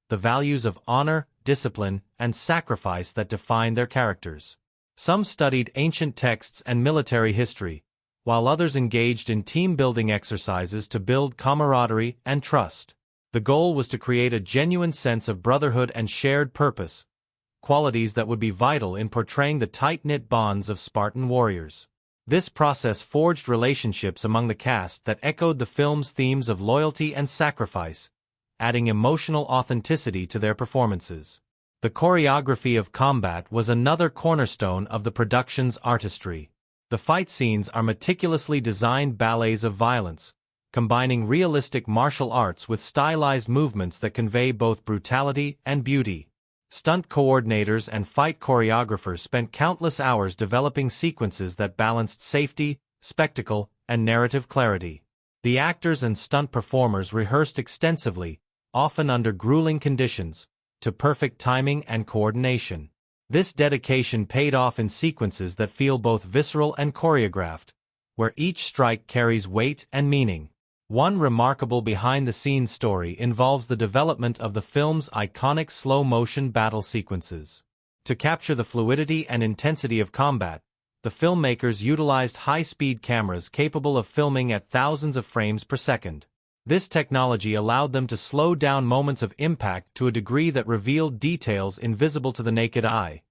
the values of honor, discipline, and sacrifice that defined their characters. Some studied ancient texts and military history, while others engaged in team-building exercises to build camaraderie and trust. The goal was to create a genuine sense of brotherhood and shared purpose, qualities that would be vital in portraying the tight-knit bonds of Spartan warriors. This process forged relationships among the cast that echoed the film's themes of loyalty and sacrifice, adding emotional authenticity to their performances. The choreography of combat was another cornerstone of the production's artistry. The fight scenes are meticulously designed ballets of violence, combining realistic martial arts with stylized movements that convey both brutality and beauty. Stunt coordinators and fight choreographers spent countless hours developing sequences that balanced safety, spectacle, and narrative clarity. The actors and stunt performers rehearsed extensively, often under grueling conditions, to perfect timing and coordination. This dedication paid off in sequences that feel both visceral and choreographed, where each strike carries weight and meaning. One remarkable behind-the-scenes story involves the development of the film's iconic slow-motion battle sequences. To capture the fluidity and intensity of combat, the filmmakers utilized high-speed cameras capable of filming at thousands of frames per second. This technology allowed them to slow down moments of impact to a degree that revealed details invisible to the naked eye.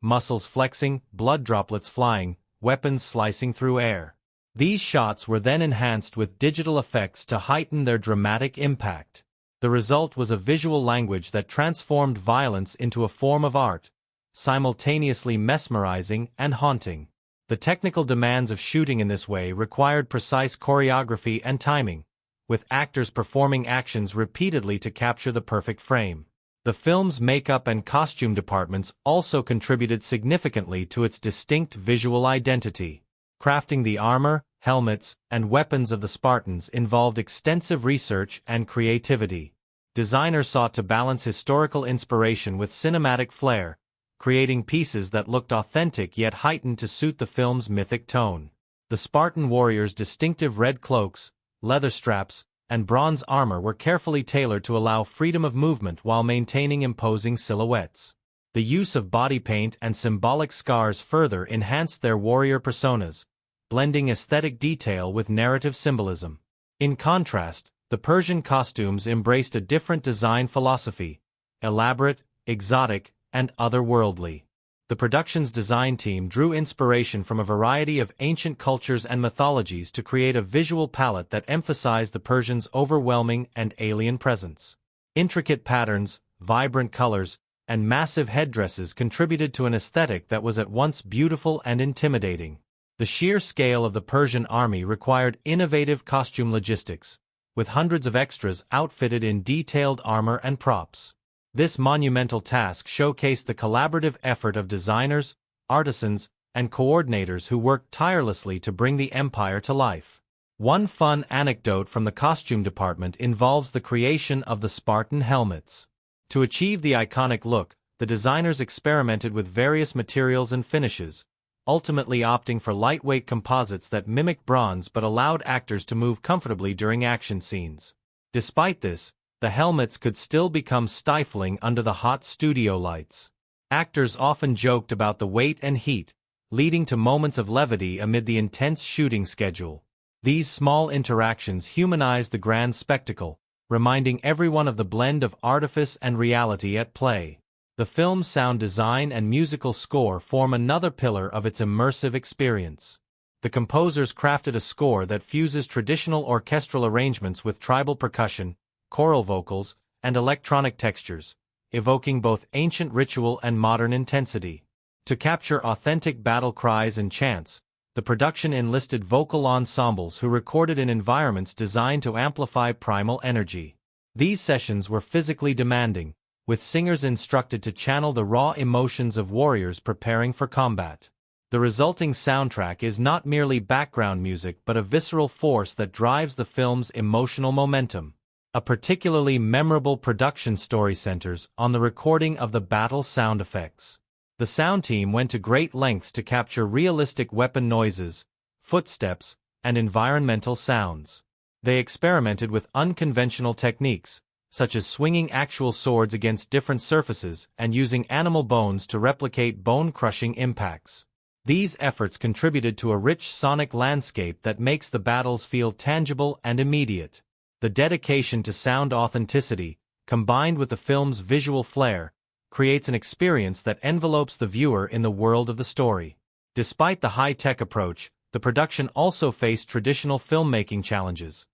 Muscles flexing, blood droplets flying, weapons slicing through air. These shots were then enhanced with digital effects to heighten their dramatic impact. The result was a visual language that transformed violence into a form of art, simultaneously mesmerizing and haunting. The technical demands of shooting in this way required precise choreography and timing, with actors performing actions repeatedly to capture the perfect frame. The film's makeup and costume departments also contributed significantly to its distinct visual identity. Crafting the armor, helmets, and weapons of the Spartans involved extensive research and creativity. Designers sought to balance historical inspiration with cinematic flair, creating pieces that looked authentic yet heightened to suit the film's mythic tone. The Spartan warriors' distinctive red cloaks, leather straps, and bronze armor were carefully tailored to allow freedom of movement while maintaining imposing silhouettes. The use of body paint and symbolic scars further enhanced their warrior personas, blending aesthetic detail with narrative symbolism. In contrast, the Persian costumes embraced a different design philosophy: elaborate, exotic, and otherworldly. The production's design team drew inspiration from a variety of ancient cultures and mythologies to create a visual palette that emphasized the Persians' overwhelming and alien presence. Intricate patterns, vibrant colors, and massive headdresses contributed to an aesthetic that was at once beautiful and intimidating. The sheer scale of the Persian army required innovative costume logistics, with hundreds of extras outfitted in detailed armor and props. This monumental task showcased the collaborative effort of designers, artisans, and coordinators who worked tirelessly to bring the empire to life. One fun anecdote from the costume department involves the creation of the Spartan helmets. To achieve the iconic look, the designers experimented with various materials and finishes, ultimately opting for lightweight composites that mimicked bronze but allowed actors to move comfortably during action scenes. Despite this, the helmets could still become stifling under the hot studio lights. Actors often joked about the weight and heat, leading to moments of levity amid the intense shooting schedule. These small interactions humanized the grand spectacle, reminding everyone of the blend of artifice and reality at play. The film's sound design and musical score form another pillar of its immersive experience. The composers crafted a score that fuses traditional orchestral arrangements with tribal percussion, choral vocals, and electronic textures, evoking both ancient ritual and modern intensity. To capture authentic battle cries and chants, the production enlisted vocal ensembles who recorded in environments designed to amplify primal energy. These sessions were physically demanding, with singers instructed to channel the raw emotions of warriors preparing for combat. The resulting soundtrack is not merely background music but a visceral force that drives the film's emotional momentum. A particularly memorable production story centers on the recording of the battle sound effects. The sound team went to great lengths to capture realistic weapon noises, footsteps, and environmental sounds. They experimented with unconventional techniques, such as swinging actual swords against different surfaces and using animal bones to replicate bone-crushing impacts. These efforts contributed to a rich sonic landscape that makes the battles feel tangible and immediate. The dedication to sound authenticity, combined with the film's visual flair, creates an experience that envelopes the viewer in the world of the story. Despite the high-tech approach, the production also faced traditional filmmaking challenges.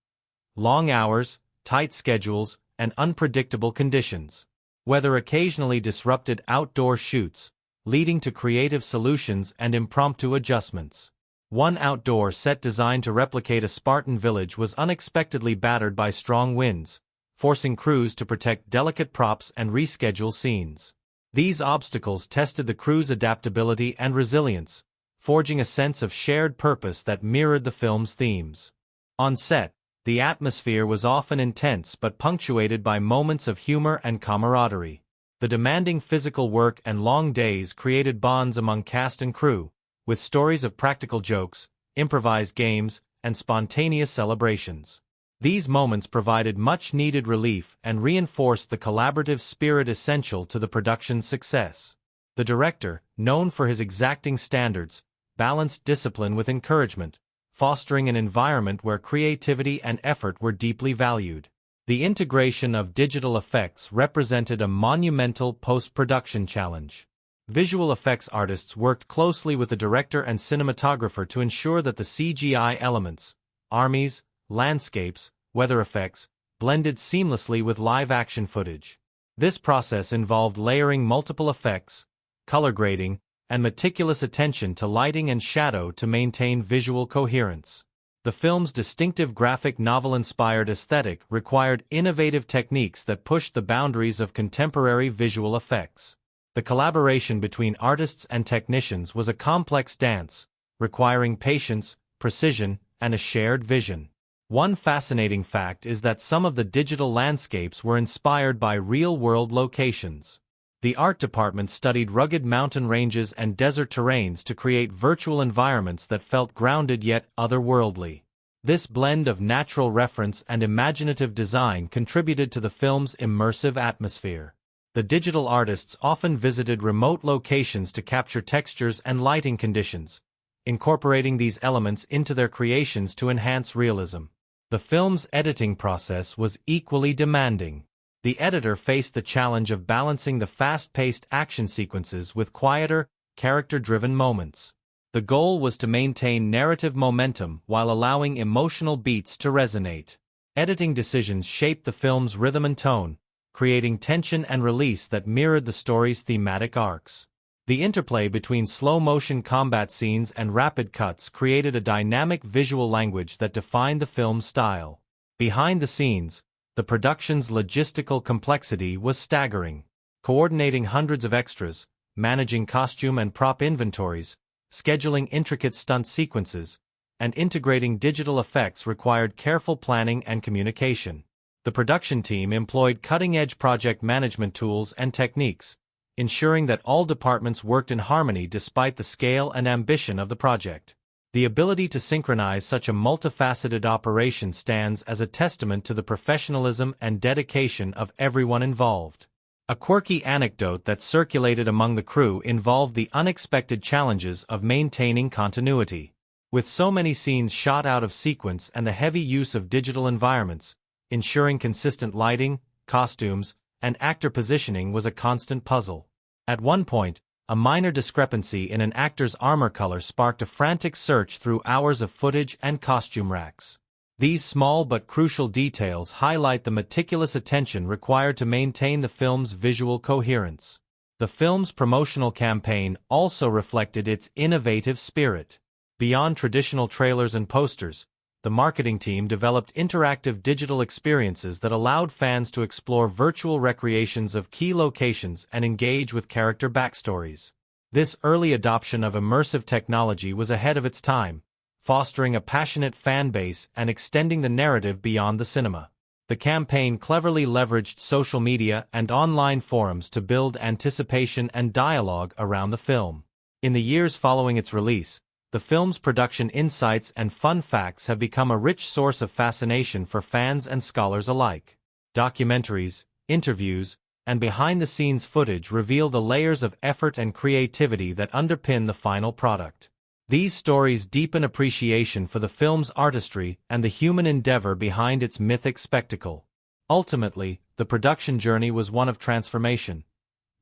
Long hours, tight schedules, and unpredictable conditions. Weather occasionally disrupted outdoor shoots, leading to creative solutions and impromptu adjustments. One outdoor set designed to replicate a Spartan village was unexpectedly battered by strong winds, forcing crews to protect delicate props and reschedule scenes. These obstacles tested the crew's adaptability and resilience, forging a sense of shared purpose that mirrored the film's themes. On set, the atmosphere was often intense but punctuated by moments of humor and camaraderie. The demanding physical work and long days created bonds among cast and crew, with stories of practical jokes, improvised games, and spontaneous celebrations. These moments provided much-needed relief and reinforced the collaborative spirit essential to the production's success. The director, known for his exacting standards, balanced discipline with encouragement, fostering an environment where creativity and effort were deeply valued. The integration of digital effects represented a monumental post-production challenge. Visual effects artists worked closely with the director and cinematographer to ensure that the CGI elements, armies, landscapes, weather effects, blended seamlessly with live-action footage. This process involved layering multiple effects, color grading, and meticulous attention to lighting and shadow to maintain visual coherence. The film's distinctive graphic novel-inspired aesthetic required innovative techniques that pushed the boundaries of contemporary visual effects. The collaboration between artists and technicians was a complex dance, requiring patience, precision, and a shared vision. One fascinating fact is that some of the digital landscapes were inspired by real-world locations. The art department studied rugged mountain ranges and desert terrains to create virtual environments that felt grounded yet otherworldly. This blend of natural reference and imaginative design contributed to the film's immersive atmosphere. The digital artists often visited remote locations to capture textures and lighting conditions, incorporating these elements into their creations to enhance realism. The film's editing process was equally demanding. The editor faced the challenge of balancing the fast-paced action sequences with quieter, character-driven moments. The goal was to maintain narrative momentum while allowing emotional beats to resonate. Editing decisions shaped the film's rhythm and tone, creating tension and release that mirrored the story's thematic arcs. The interplay between slow-motion combat scenes and rapid cuts created a dynamic visual language that defined the film's style. Behind the scenes, the production's logistical complexity was staggering. Coordinating hundreds of extras, managing costume and prop inventories, scheduling intricate stunt sequences, and integrating digital effects required careful planning and communication. The production team employed cutting-edge project management tools and techniques, ensuring that all departments worked in harmony despite the scale and ambition of the project. The ability to synchronize such a multifaceted operation stands as a testament to the professionalism and dedication of everyone involved. A quirky anecdote that circulated among the crew involved the unexpected challenges of maintaining continuity. With so many scenes shot out of sequence and the heavy use of digital environments, ensuring consistent lighting, costumes, and actor positioning was a constant puzzle. At one point, a minor discrepancy in an actor's armor color sparked a frantic search through hours of footage and costume racks. These small but crucial details highlight the meticulous attention required to maintain the film's visual coherence. The film's promotional campaign also reflected its innovative spirit. Beyond traditional trailers and posters, the marketing team developed interactive digital experiences that allowed fans to explore virtual recreations of key locations and engage with character backstories. This early adoption of immersive technology was ahead of its time, fostering a passionate fan base and extending the narrative beyond the cinema. The campaign cleverly leveraged social media and online forums to build anticipation and dialogue around the film. In the years following its release, the film's production insights and fun facts have become a rich source of fascination for fans and scholars alike. Documentaries, interviews, and behind-the-scenes footage reveal the layers of effort and creativity that underpin the final product. These stories deepen appreciation for the film's artistry and the human endeavor behind its mythic spectacle. Ultimately, the production journey was one of transformation.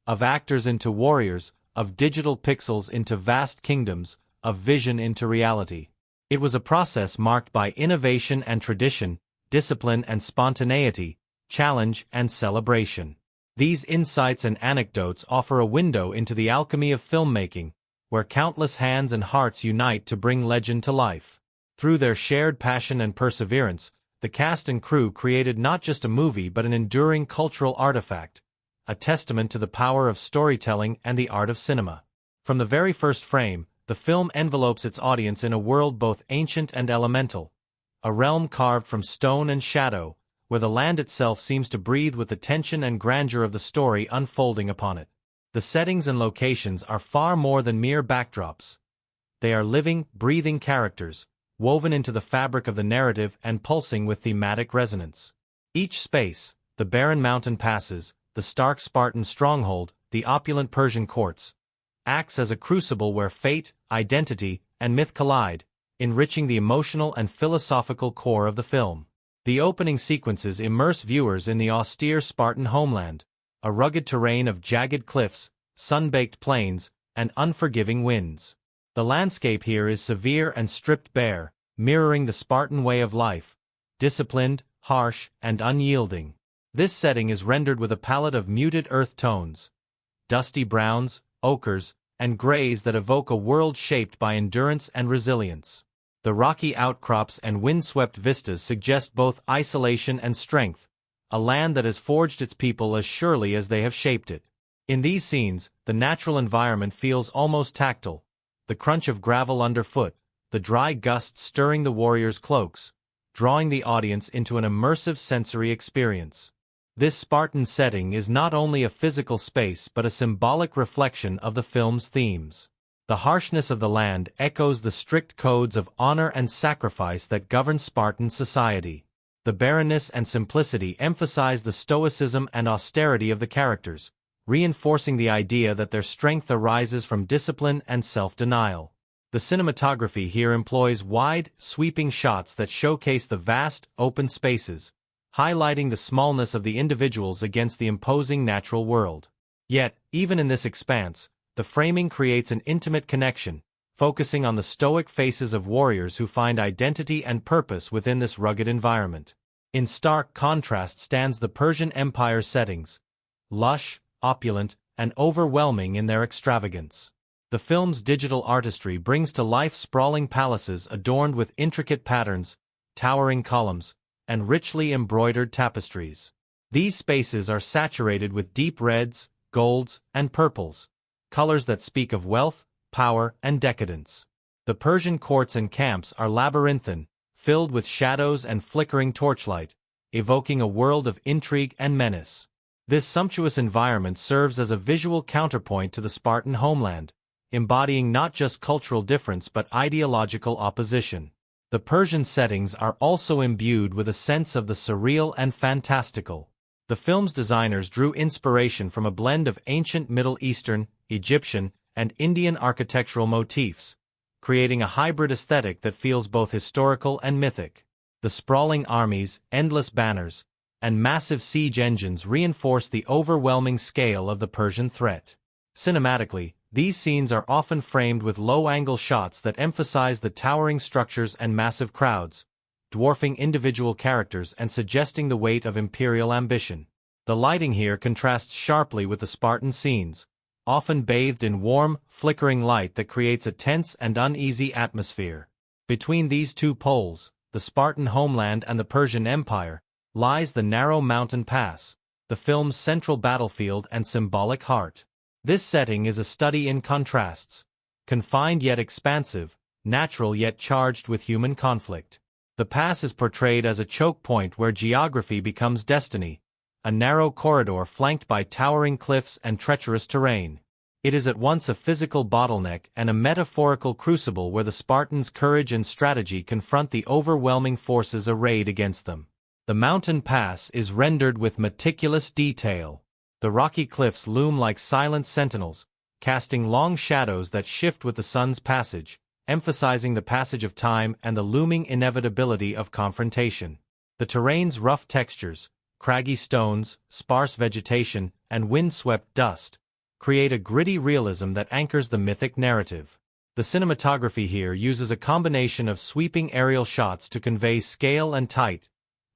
Of actors into warriors, of digital pixels into vast kingdoms, of vision into reality. It was a process marked by innovation and tradition, discipline and spontaneity, challenge and celebration. These insights and anecdotes offer a window into the alchemy of filmmaking, where countless hands and hearts unite to bring legend to life. Through their shared passion and perseverance, the cast and crew created not just a movie but an enduring cultural artifact, a testament to the power of storytelling and the art of cinema. From the very first frame, the film envelopes its audience in a world both ancient and elemental, a realm carved from stone and shadow, where the land itself seems to breathe with the tension and grandeur of the story unfolding upon it. The settings and locations are far more than mere backdrops. They are living, breathing characters, woven into the fabric of the narrative and pulsing with thematic resonance. Each space, the barren mountain passes, the stark Spartan stronghold, the opulent Persian courts, acts as a crucible where fate, identity, and myth collide, enriching the emotional and philosophical core of the film. The opening sequences immerse viewers in the austere Spartan homeland, a rugged terrain of jagged cliffs, sun-baked plains, and unforgiving winds. The landscape here is severe and stripped bare, mirroring the Spartan way of life, disciplined, harsh, and unyielding. This setting is rendered with a palette of muted earth tones, dusty browns, ochres, and grays that evoke a world shaped by endurance and resilience. The rocky outcrops and windswept vistas suggest both isolation and strength, a land that has forged its people as surely as they have shaped it. In these scenes, the natural environment feels almost tactile, the crunch of gravel underfoot, the dry gusts stirring the warriors' cloaks, drawing the audience into an immersive sensory experience. This Spartan setting is not only a physical space but a symbolic reflection of the film's themes. The harshness of the land echoes the strict codes of honor and sacrifice that govern Spartan society. The barrenness and simplicity emphasize the stoicism and austerity of the characters, reinforcing the idea that their strength arises from discipline and self-denial. The cinematography here employs wide, sweeping shots that showcase the vast, open spaces, highlighting the smallness of the individuals against the imposing natural world. Yet, even in this expanse, the framing creates an intimate connection, focusing on the stoic faces of warriors who find identity and purpose within this rugged environment. In stark contrast stands the Persian Empire's settings, lush, opulent, and overwhelming in their extravagance. The film's digital artistry brings to life sprawling palaces adorned with intricate patterns, towering columns, and richly embroidered tapestries. These spaces are saturated with deep reds, golds, and purples, colors that speak of wealth, power, and decadence. The Persian courts and camps are labyrinthine, filled with shadows and flickering torchlight, evoking a world of intrigue and menace. This sumptuous environment serves as a visual counterpoint to the Spartan homeland, embodying not just cultural difference but ideological opposition. The Persian settings are also imbued with a sense of the surreal and fantastical. The film's designers drew inspiration from a blend of ancient Middle Eastern, Egyptian, and Indian architectural motifs, creating a hybrid aesthetic that feels both historical and mythic. The sprawling armies, endless banners, and massive siege engines reinforce the overwhelming scale of the Persian threat. Cinematically, these scenes are often framed with low-angle shots that emphasize the towering structures and massive crowds, dwarfing individual characters and suggesting the weight of imperial ambition. The lighting here contrasts sharply with the Spartan scenes, often bathed in warm, flickering light that creates a tense and uneasy atmosphere. Between these two poles, the Spartan homeland and the Persian Empire, lies the narrow mountain pass, the film's central battlefield and symbolic heart. This setting is a study in contrasts. Confined yet expansive, natural yet charged with human conflict. The pass is portrayed as a choke point where geography becomes destiny, a narrow corridor flanked by towering cliffs and treacherous terrain. It is at once a physical bottleneck and a metaphorical crucible where the Spartans' courage and strategy confront the overwhelming forces arrayed against them. The mountain pass is rendered with meticulous detail. The rocky cliffs loom like silent sentinels, casting long shadows that shift with the sun's passage, emphasizing the passage of time and the looming inevitability of confrontation. The terrain's rough textures, craggy stones, sparse vegetation, and wind-swept dust, create a gritty realism that anchors the mythic narrative. The cinematography here uses a combination of sweeping aerial shots to convey scale and tight,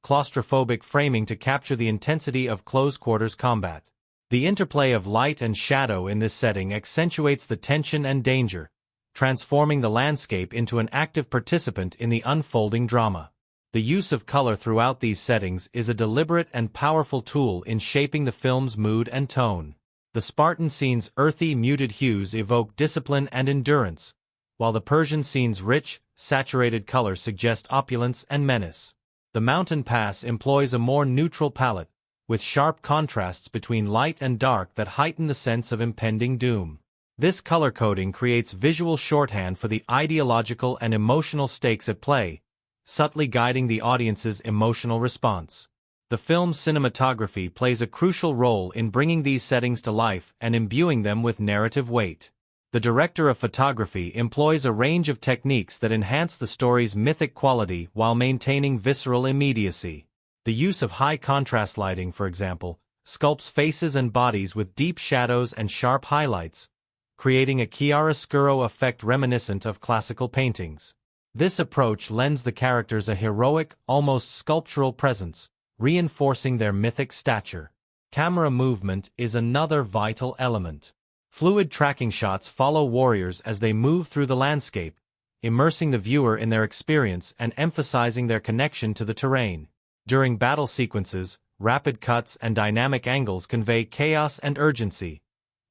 claustrophobic framing to capture the intensity of close-quarters combat. The interplay of light and shadow in this setting accentuates the tension and danger, transforming the landscape into an active participant in the unfolding drama. The use of color throughout these settings is a deliberate and powerful tool in shaping the film's mood and tone. The Spartan scene's earthy, muted hues evoke discipline and endurance, while the Persian scene's rich, saturated colors suggest opulence and menace. The mountain pass employs a more neutral palette, with sharp contrasts between light and dark that heighten the sense of impending doom. This color coding creates visual shorthand for the ideological and emotional stakes at play, subtly guiding the audience's emotional response. The film's cinematography plays a crucial role in bringing these settings to life and imbuing them with narrative weight. The director of photography employs a range of techniques that enhance the story's mythic quality while maintaining visceral immediacy. The use of high-contrast lighting, for example, sculpts faces and bodies with deep shadows and sharp highlights, creating a chiaroscuro effect reminiscent of classical paintings. This approach lends the characters a heroic, almost sculptural presence, reinforcing their mythic stature. Camera movement is another vital element. Fluid tracking shots follow warriors as they move through the landscape, immersing the viewer in their experience and emphasizing their connection to the terrain. During battle sequences, rapid cuts and dynamic angles convey chaos and urgency,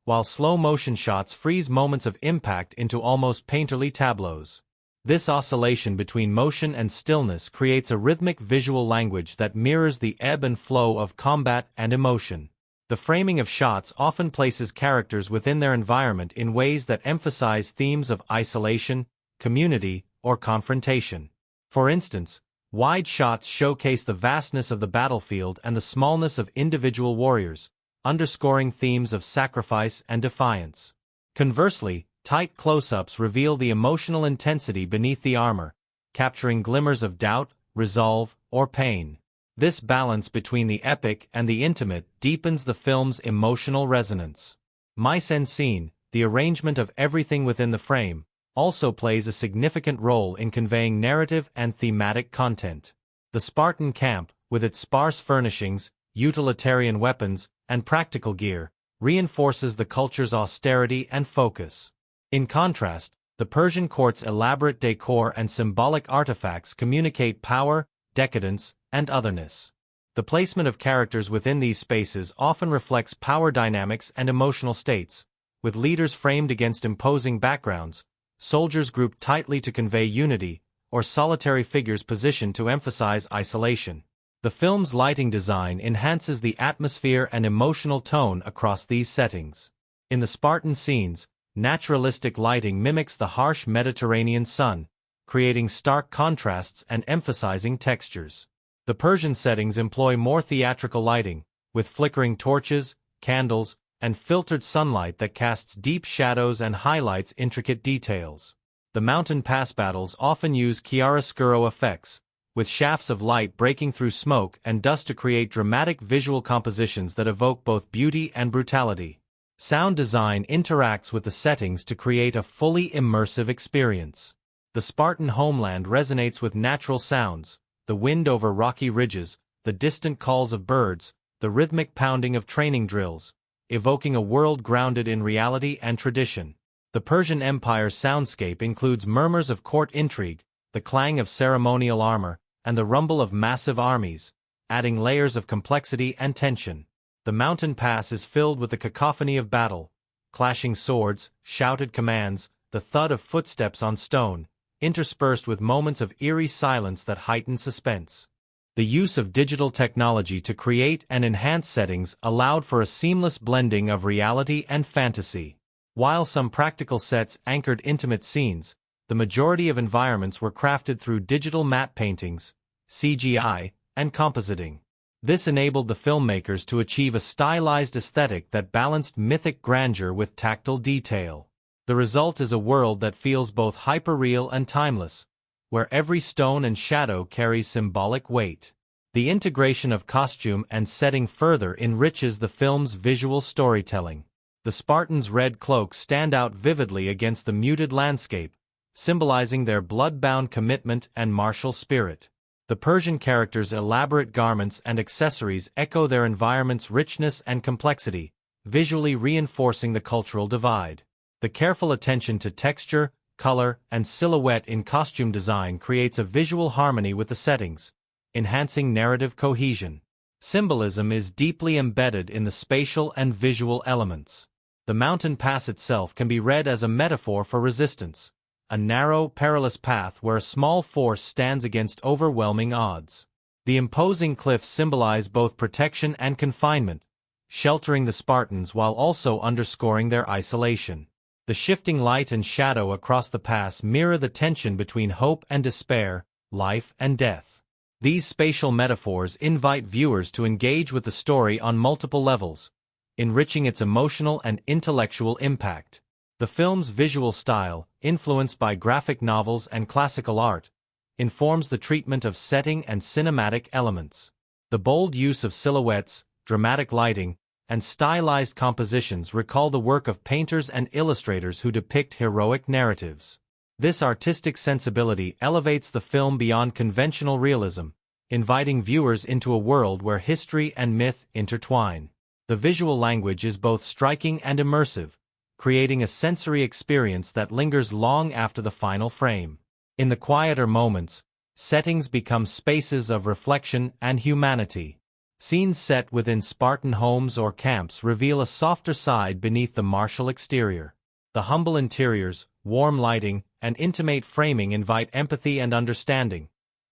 while slow-motion shots freeze moments of impact into almost painterly tableaus. This oscillation between motion and stillness creates a rhythmic visual language that mirrors the ebb and flow of combat and emotion. The framing of shots often places characters within their environment in ways that emphasize themes of isolation, community, or confrontation. For instance, wide shots showcase the vastness of the battlefield and the smallness of individual warriors, underscoring themes of sacrifice and defiance. Conversely, tight close-ups reveal the emotional intensity beneath the armor, capturing glimmers of doubt, resolve, or pain. This balance between the epic and the intimate deepens the film's emotional resonance. Mise en scene, the arrangement of everything within the frame, also plays a significant role in conveying narrative and thematic content. The Spartan camp, with its sparse furnishings, utilitarian weapons, and practical gear, reinforces the culture's austerity and focus. In contrast, the Persian court's elaborate decor and symbolic artifacts communicate power, decadence, and otherness. The placement of characters within these spaces often reflects power dynamics and emotional states, with leaders framed against imposing backgrounds, soldiers grouped tightly to convey unity, or solitary figures positioned to emphasize isolation. The film's lighting design enhances the atmosphere and emotional tone across these settings. In the Spartan scenes, naturalistic lighting mimics the harsh Mediterranean sun, creating stark contrasts and emphasizing textures. The Persian settings employ more theatrical lighting, with flickering torches, candles, and filtered sunlight that casts deep shadows and highlights intricate details. The mountain pass battles often use chiaroscuro effects, with shafts of light breaking through smoke and dust to create dramatic visual compositions that evoke both beauty and brutality. Sound design interacts with the settings to create a fully immersive experience. The Spartan homeland resonates with natural sounds, the wind over rocky ridges, the distant calls of birds, the rhythmic pounding of training drills, evoking a world grounded in reality and tradition. The Persian Empire's soundscape includes murmurs of court intrigue, the clang of ceremonial armor, and the rumble of massive armies, adding layers of complexity and tension. The mountain pass is filled with the cacophony of battle, clashing swords, shouted commands, the thud of footsteps on stone, interspersed with moments of eerie silence that heighten suspense. The use of digital technology to create and enhance settings allowed for a seamless blending of reality and fantasy. While some practical sets anchored intimate scenes, the majority of environments were crafted through digital matte paintings, CGI, and compositing. This enabled the filmmakers to achieve a stylized aesthetic that balanced mythic grandeur with tactile detail. The result is a world that feels both hyperreal and timeless, where every stone and shadow carries symbolic weight. The integration of costume and setting further enriches the film's visual storytelling. The Spartans' red cloaks stand out vividly against the muted landscape, symbolizing their blood-bound commitment and martial spirit. The Persian characters' elaborate garments and accessories echo their environment's richness and complexity, visually reinforcing the cultural divide. The careful attention to texture, color, and silhouette in costume design creates a visual harmony with the settings, enhancing narrative cohesion. Symbolism is deeply embedded in the spatial and visual elements. The mountain pass itself can be read as a metaphor for resistance, a narrow, perilous path where a small force stands against overwhelming odds. The imposing cliffs symbolize both protection and confinement, sheltering the Spartans while also underscoring their isolation. The shifting light and shadow across the pass mirror the tension between hope and despair, life and death. These spatial metaphors invite viewers to engage with the story on multiple levels, enriching its emotional and intellectual impact. The film's visual style, influenced by graphic novels and classical art, informs the treatment of setting and cinematic elements. The bold use of silhouettes, dramatic lighting, and stylized compositions recall the work of painters and illustrators who depict heroic narratives. This artistic sensibility elevates the film beyond conventional realism, inviting viewers into a world where history and myth intertwine. The visual language is both striking and immersive, creating a sensory experience that lingers long after the final frame. In the quieter moments, settings become spaces of reflection and humanity. Scenes set within Spartan homes or camps reveal a softer side beneath the martial exterior. The humble interiors, warm lighting, and intimate framing invite empathy and understanding,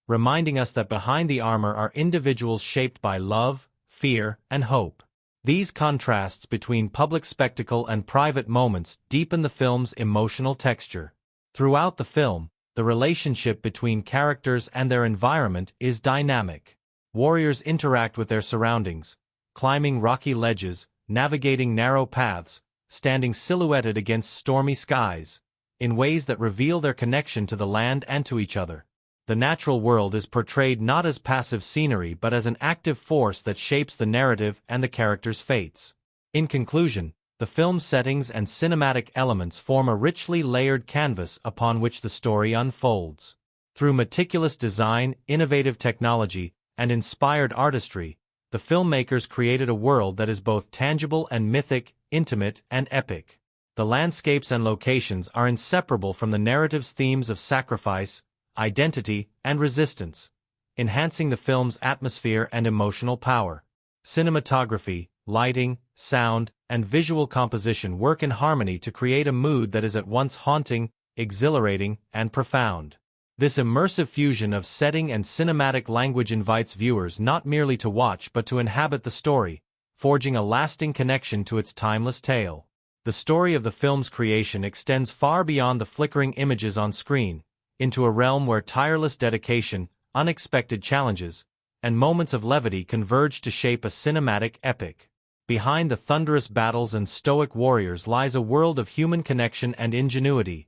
reminding us that behind the armor are individuals shaped by love, fear, and hope. These contrasts between public spectacle and private moments deepen the film's emotional texture. Throughout the film, the relationship between characters and their environment is dynamic. Warriors interact with their surroundings, climbing rocky ledges, navigating narrow paths, standing silhouetted against stormy skies, in ways that reveal their connection to the land and to each other. The natural world is portrayed not as passive scenery but as an active force that shapes the narrative and the characters' fates. In conclusion, the film's settings and cinematic elements form a richly layered canvas upon which the story unfolds. Through meticulous design, innovative technology, and inspired artistry, the filmmakers created a world that is both tangible and mythic, intimate and epic. The landscapes and locations are inseparable from the narrative's themes of sacrifice, identity, and resistance, enhancing the film's atmosphere and emotional power. Cinematography, lighting, sound, and visual composition work in harmony to create a mood that is at once haunting, exhilarating, and profound. This immersive fusion of setting and cinematic language invites viewers not merely to watch but to inhabit the story, forging a lasting connection to its timeless tale. The story of the film's creation extends far beyond the flickering images on screen, into a realm where tireless dedication, unexpected challenges, and moments of levity converge to shape a cinematic epic. Behind the thunderous battles and stoic warriors lies a world of human connection and ingenuity,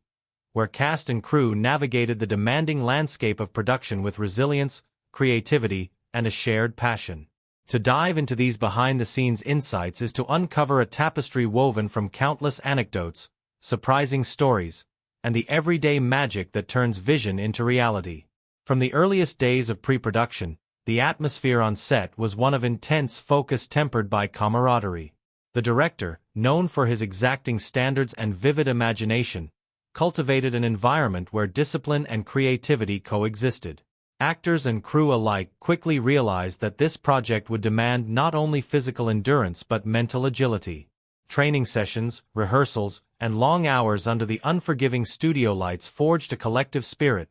where cast and crew navigated the demanding landscape of production with resilience, creativity, and a shared passion. To dive into these behind-the-scenes insights is to uncover a tapestry woven from countless anecdotes, surprising stories, and the everyday magic that turns vision into reality. From the earliest days of pre-production, the atmosphere on set was one of intense focus tempered by camaraderie. The director, known for his exacting standards and vivid imagination, cultivated an environment where discipline and creativity coexisted. Actors and crew alike quickly realized that this project would demand not only physical endurance but mental agility. Training sessions, rehearsals, and long hours under the unforgiving studio lights forged a collective spirit,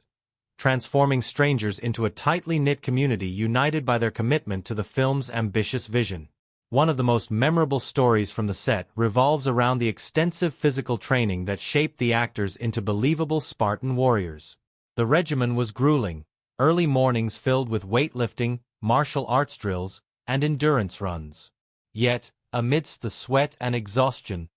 transforming strangers into a tightly knit community united by their commitment to the film's ambitious vision. One of the most memorable stories from the set revolves around the extensive physical training that shaped the actors into believable Spartan warriors. The regimen was grueling, early mornings filled with weightlifting, martial arts drills, and endurance runs. Yet, amidst the sweat and exhaustion,